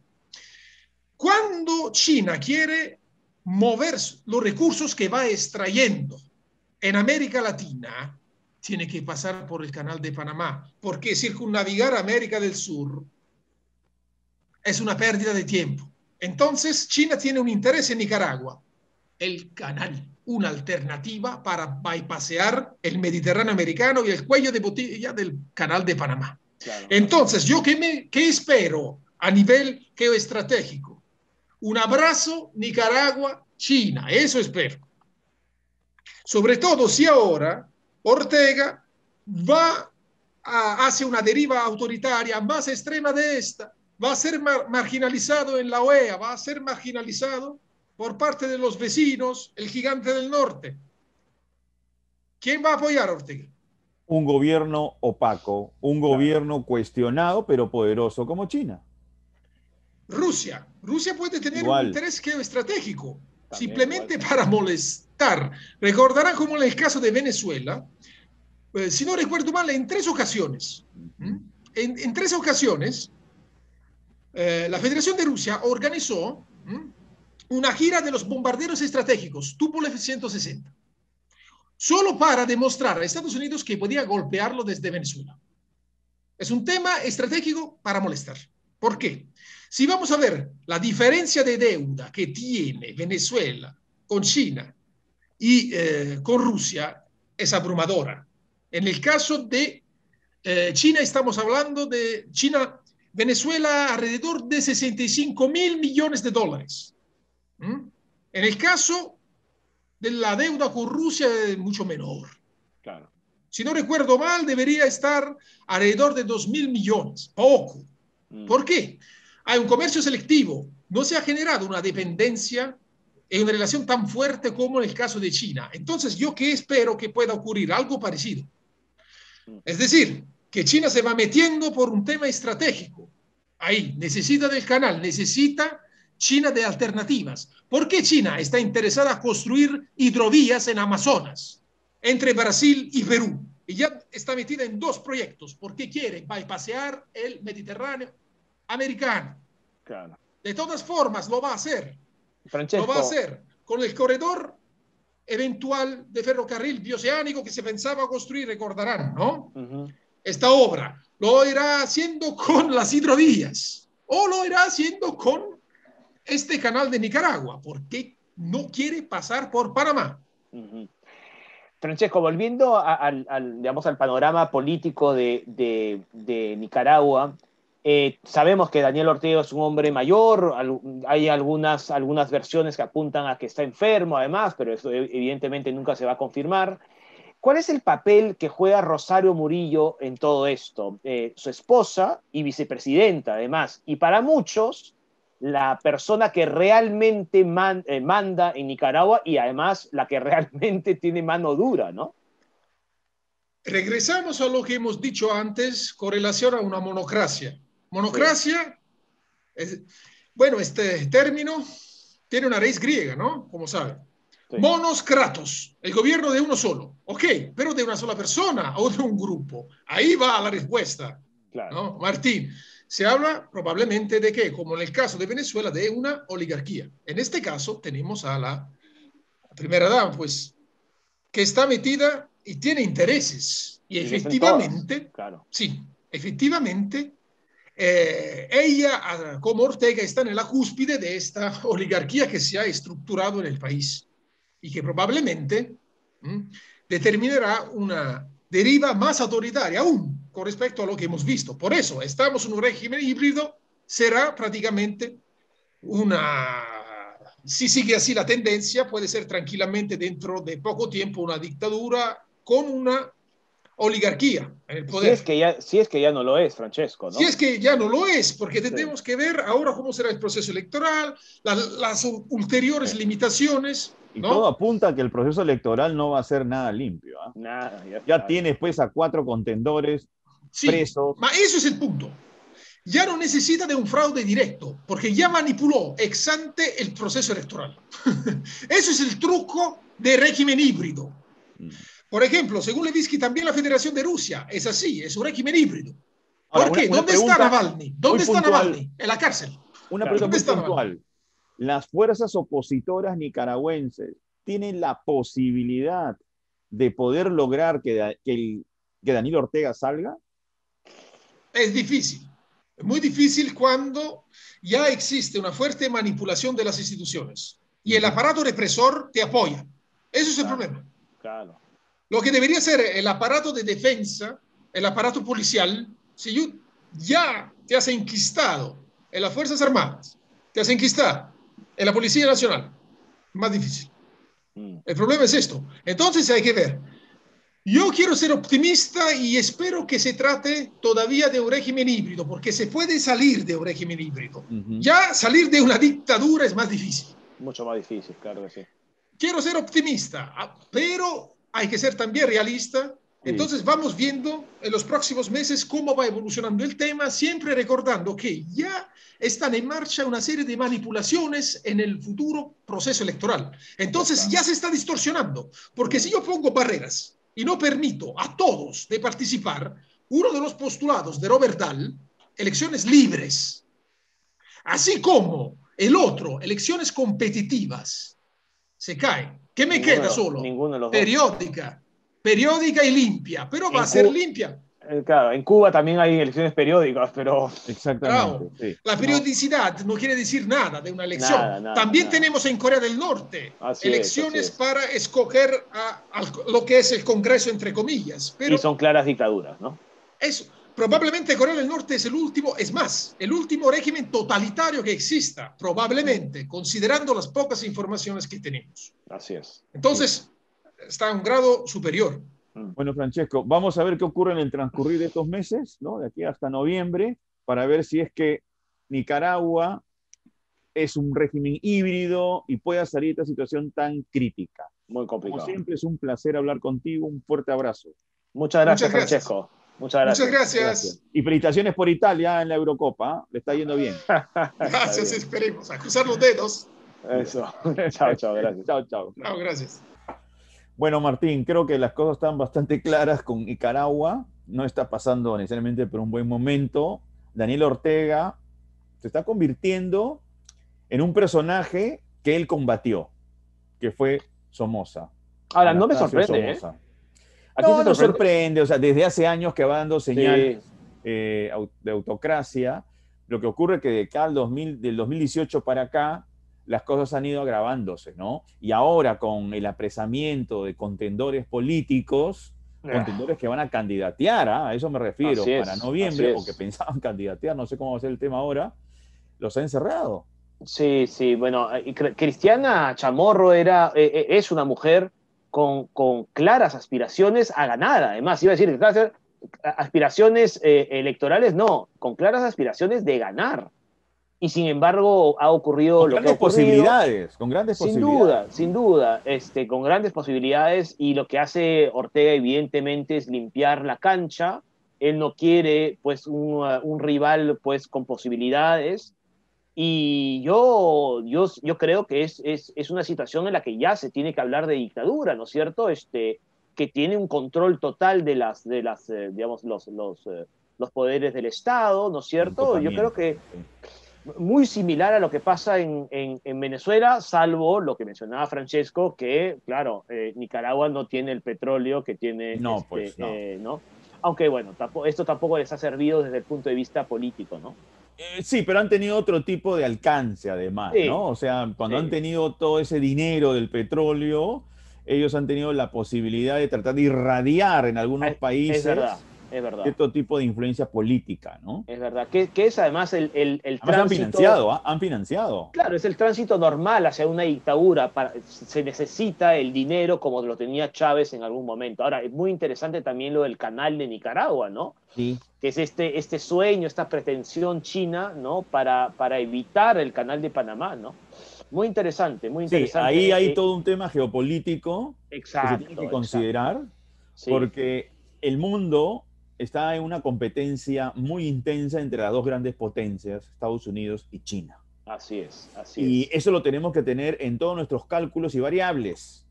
Cuando China quiere mover los recursos que va extrayendo en América Latina, tiene que pasar por el canal de Panamá, porque circunnavegar América del Sur es una pérdida de tiempo. Entonces, China tiene un interés en Nicaragua, el canal, una alternativa para bypassear el Mediterráneo americano y el cuello de botella del canal de Panamá. Claro. Entonces, ¿yo qué espero a nivel geoestratégico? Un abrazo Nicaragua-China, eso espero. Sobre todo si ahora Ortega va hacia una deriva autoritaria más extrema de esta, va a ser marginalizado en la OEA, va a ser marginalizado por parte de los vecinos, el gigante del norte. ¿Quién va a apoyar a Ortega? Un gobierno opaco, un gobierno cuestionado pero poderoso como China. Rusia puede tener un interés geoestratégico, También, simplemente para molestar. Recordarán como en el caso de Venezuela, si no recuerdo mal, en 3 ocasiones. En 3 ocasiones, la Federación de Rusia organizó una gira de los bombarderos estratégicos, Tupolev 160, solo para demostrar a Estados Unidos que podía golpearlo desde Venezuela. Es un tema estratégico para molestar. ¿Por qué? Si vamos a ver la diferencia de deuda que tiene Venezuela con China y con Rusia, es abrumadora. En el caso de China, estamos hablando de Venezuela alrededor de 65.000 millones de dólares. En el caso de la deuda con Rusia, es mucho menor. Claro. Si no recuerdo mal, debería estar alrededor de 2.000 millones. Poco. ¿Por qué? Hay un comercio selectivo. No se ha generado una dependencia en una relación tan fuerte como en el caso de China. Entonces, ¿yo qué espero que pueda ocurrir? Algo parecido. Es decir, que China se va metiendo por un tema estratégico. Ahí, necesita del canal, necesita China de alternativas. ¿Por qué China está interesada en construir hidrovías en Amazonas, entre Brasil y Perú? Y ya está metida en 2 proyectos, porque quiere bypassear el Mediterráneo americano. Claro. De todas formas, lo va a hacer. Francesco. Lo va a hacer con el corredor eventual de ferrocarril bioceánico que se pensaba construir, recordarán, ¿no? Esta obra lo irá haciendo con las hidrovías o lo irá haciendo con este canal de Nicaragua, porque no quiere pasar por Panamá. Francesco, volviendo digamos, al panorama político de Nicaragua, sabemos que Daniel Ortega es un hombre mayor, hay algunas versiones que apuntan a que está enfermo además, pero eso evidentemente nunca se va a confirmar. ¿Cuál es el papel que juega Rosario Murillo en todo esto? Su esposa y vicepresidenta además, y para muchos la persona que realmente manda en Nicaragua y además la que realmente tiene mano dura, ¿no? Regresamos a lo que hemos dicho antes con relación a una monocracia. Monocracia, bueno, este término tiene una raíz griega, ¿no? Como saben. Sí. Monos Kratos, el gobierno de uno solo. Ok, pero de una sola persona o de un grupo. Ahí va la respuesta. Claro. ¿No? Martín, se habla probablemente de que, como en el caso de Venezuela, de una oligarquía. En este caso tenemos a la primera dama, pues, que está metida y tiene intereses. Y Y meten todas, efectivamente, claro. sí, efectivamente, ella, como Ortega, está en la cúspide de esta oligarquía que se ha estructurado en el país y que probablemente determinará una deriva más autoritaria aún con respecto a lo que hemos visto. Por eso, estamos en un régimen híbrido, será prácticamente una, si sigue así la tendencia, puede ser tranquilamente dentro de poco tiempo una dictadura con una oligarquía en el poder. Si es que ya no lo es, Francesco, Si ¿no? es que ya no lo es, porque Sí. tenemos que ver ahora cómo será el proceso electoral, las ulteriores limitaciones, Y todo ¿no? apunta a que el proceso electoral no va a ser nada limpio. ¿eh? Nada, Ya tienes pues a 4 contendores Sí, presos. eso es el punto. Ya no necesita de un fraude directo, porque ya manipuló ex ante el proceso electoral. Eso es el truco de régimen híbrido. Por ejemplo, según Levitsky, también la Federación de Rusia es así, es un régimen híbrido. Ahora, ¿Por qué? una ¿Dónde está pregunta Navalny? muy ¿Dónde está puntual, Navalny? En la cárcel. una Claro. pregunta ¿Dónde muy está Navalny? puntual. ¿Las fuerzas opositoras nicaragüenses tienen la posibilidad de poder lograr que Daniel Ortega salga? Es difícil. Es muy difícil cuando ya existe una fuerte manipulación de las instituciones y el aparato represor te apoya. Eso es el Claro, problema. claro. Lo que debería ser el aparato de defensa, el aparato policial, si ya te has enquistado en las Fuerzas Armadas, te has enquistado en la Policía Nacional, más difícil. El problema es esto. Entonces hay que ver. Yo quiero ser optimista y espero que se trate todavía de un régimen híbrido, porque se puede salir de un régimen híbrido. Ya salir de una dictadura es más difícil. Mucho más difícil, claro que sí. Quiero ser optimista, pero hay que ser también realista. Entonces vamos viendo en los próximos meses cómo va evolucionando el tema, siempre recordando que ya están en marcha una serie de manipulaciones en el futuro proceso electoral. Entonces ya se está distorsionando, porque si yo pongo barreras y no permito a todos de participar, uno de los postulados de Robert Dahl, elecciones libres, así como el otro, elecciones competitivas, se cae. ¿Qué me queda solo? Ninguno de los dos. Periódica y limpia, pero va a ser limpia. Claro, en Cuba también hay elecciones periódicas, pero... Exactamente. Sí. La periodicidad no quiere decir nada de una elección. También tenemos en Corea del Norte elecciones para escoger a lo que es el Congreso, entre comillas. Pero y son claras dictaduras, ¿no? Eso. Probablemente Corea del Norte es el último, es más, el último régimen totalitario que exista, probablemente, considerando las pocas informaciones que tenemos. Así es. Entonces, está a un grado superior. Bueno, Francesco, vamos a ver qué ocurre en el transcurrir de estos meses, ¿no? De aquí hasta noviembre, para ver si es que Nicaragua es un régimen híbrido y pueda salir de esta situación tan crítica. Muy complicado. Como siempre, es un placer hablar contigo. Un fuerte abrazo. Muchas gracias, Francesco. Muchas gracias. Muchas gracias. Y felicitaciones por Italia en la Eurocopa. Le está yendo bien. Gracias, esperemos. A cruzar los dedos. Eso. Chao, chao, gracias. Chao, chao. Chao, gracias. Bueno, Martín, creo que las cosas están bastante claras con Nicaragua. No está pasando necesariamente por un buen momento. Daniel Ortega se está convirtiendo en un personaje que él combatió, que fue Somoza. Ahora, no me sorprende, Somoza. No sorprende, o sea, desde hace años que va dando señales de autocracia. Lo que ocurre es que de acá del 2018 para acá, las cosas han ido agravándose, ¿no? Y ahora con el apresamiento de contendores políticos, contendores que van a candidatear, a eso me refiero, para noviembre, o que pensaban candidatear, no sé cómo va a ser el tema ahora, los ha encerrado. Sí, sí, bueno, Cristiana Chamorro es una mujer con claras aspiraciones a ganar, además, iba a decir, claras aspiraciones electorales, no, con claras aspiraciones de ganar. Y sin embargo ha ocurrido lo que ha ocurrido. Con grandes posibilidades. Sin duda, con grandes posibilidades, y lo que hace Ortega evidentemente es limpiar la cancha. Él no quiere pues un rival pues con posibilidades, Y yo creo que es una situación en la que ya se tiene que hablar de dictadura, ¿no es cierto? Que tiene un control total digamos, los poderes del Estado, ¿no es Un cierto? Yo creo topamiento. que Sí. muy similar a lo que pasa en Venezuela, salvo lo que mencionaba Francesco, que, claro, Nicaragua no tiene el petróleo que tiene No, pues no. ¿no? Aunque, bueno, esto tampoco les ha servido desde el punto de vista político, ¿no? Sí, pero han tenido otro tipo de alcance además, ¿no? Sí, O sea, cuando han sí, tenido todo ese dinero del petróleo, ellos han tenido la posibilidad de tratar de irradiar en algunos es verdad, países es verdad. cierto tipo de influencia política, ¿no? Es verdad, que es además el Además han tránsito, financiado, ¿ah? Han financiado. claro, es el tránsito normal hacia una dictadura. Se necesita el dinero como lo tenía Chávez en algún momento. Ahora, es muy interesante también lo del canal de Nicaragua, ¿no? Sí. Que es este sueño, esta pretensión china, ¿no? Para evitar el canal de Panamá, ¿no? Muy Sí, ahí interesante. hay todo un tema geopolítico que se tiene que Exacto, exacto. considerar, Sí, porque el mundo está en una competencia muy intensa entre las dos grandes potencias, Estados Unidos y China. así es, así Y es. eso lo tenemos que tener en todos nuestros cálculos y variables.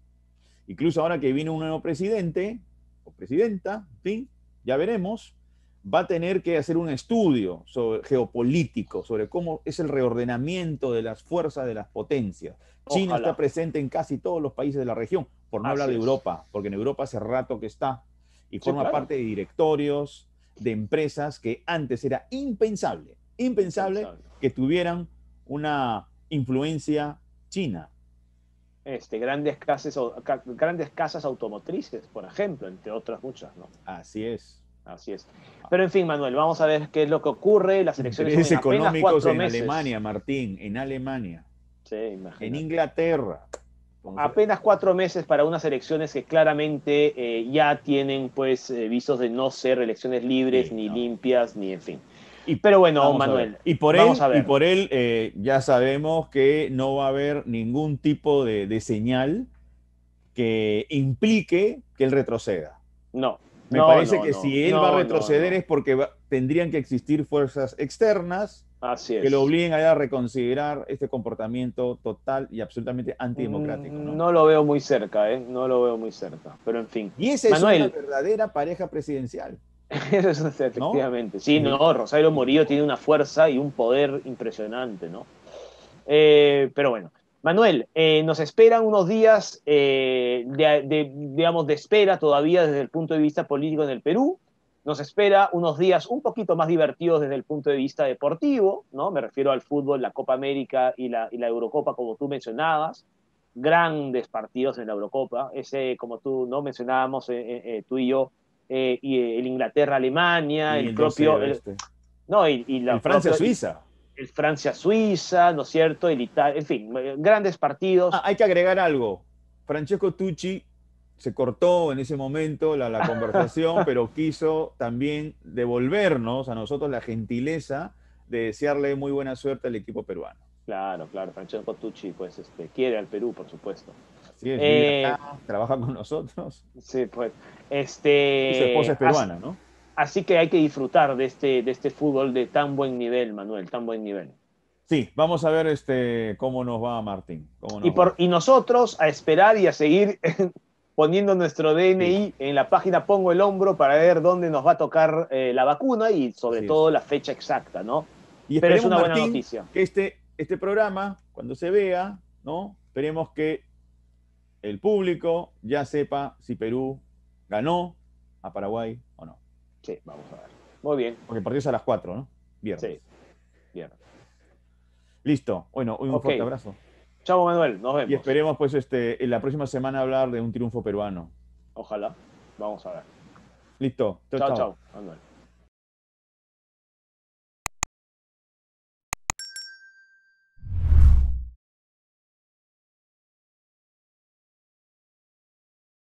Incluso ahora que viene un nuevo presidente o presidenta, en fin, ya veremos, va a tener que hacer un estudio geopolítico sobre cómo es el reordenamiento de las fuerzas de las potencias. China está Ojalá, presente en casi todos los países de la región, por no hablar así de es. Europa, porque en Europa hace rato que está y Sí, forma claro. parte de directorios de empresas que antes era impensable Impensable. que tuvieran una influencia china. Grandes casas automotrices, por ejemplo, entre otras muchas, ¿no? Así es. Así es. Pero en fin, Manuel, vamos a ver qué es lo que ocurre. Las elecciones son Intereses en apenas económicos 4 en meses. Alemania, Martín, en Alemania, Sí, en imagínate. Inglaterra. Entonces, Apenas 4 meses para unas elecciones que claramente ya tienen pues visos de no ser elecciones libres, sí, ni no. limpias, ni en fin. Y Pero bueno, vamos a ver. Manuel, Y por vamos él, a ver. ya sabemos que no va a haber ningún tipo de señal que implique que él retroceda. No, Me no, parece no, que no, si él va a no, no, retroceder no. es porque tendrían que existir fuerzas externas Así que lo es. obliguen a él a reconsiderar este comportamiento total y absolutamente antidemocrático, ¿no? No lo veo muy cerca, ¿eh? No lo veo muy cerca. Pero en fin. Y esa es una Manuel, verdadera pareja presidencial, eso es ¿no? efectivamente. Sí, Sí, no, Rosario sí, Murillo tiene una fuerza y un poder impresionante, ¿no? Pero bueno, Manuel, nos esperan unos días digamos, de espera todavía desde el punto de vista político en el Perú. Nos espera unos días un poquito más divertidos desde el punto de vista deportivo, ¿no? Me refiero al fútbol, la Copa América y la Eurocopa, como tú mencionabas. Grandes partidos en la Eurocopa. Ese, como tú no mencionábamos, tú y yo, el Inglaterra-Alemania, y el el propio, 2-0 este. no, y El la propio, Francia-Suiza. el Francia-Suiza, ¿no es cierto? El Italia, en fin, grandes Ah, partidos. hay que agregar algo. Francesco Tucci se cortó en ese momento la conversación, pero quiso también devolvernos a nosotros la gentileza de desearle muy buena suerte al equipo peruano. Claro, claro, Francesco Tucci, pues, quiere al Perú, por supuesto. Así es, vive Eh, acá, trabaja con nosotros sí, pues, y su esposa es así, peruana, ¿no? así que hay que disfrutar de este fútbol de tan buen nivel, Manuel, tan buen nivel. Sí, vamos a ver cómo nos va, Martín, cómo Y, nos va. y nosotros a esperar y a seguir poniendo nuestro Sí, DNI en la página Pongo el Hombro para ver dónde nos va a tocar la vacuna y sobre así es. todo la fecha exacta, ¿no? Y Pero es esperemos, una buena Martín, noticia. que este programa, cuando se vea, ¿no? Esperemos que el público ya sepa si Perú ganó a Paraguay o no. Sí, vamos a ver. Muy bien, Porque el partido es a las 4, ¿no? sí, Viernes. bien. Listo. Bueno, un Ok, fuerte abrazo. chao Manuel, nos Y vemos. esperemos, pues, en la próxima semana hablar de un triunfo peruano. Ojalá, vamos a ver. Listo. Chao, Chao, chao. chao, Manuel.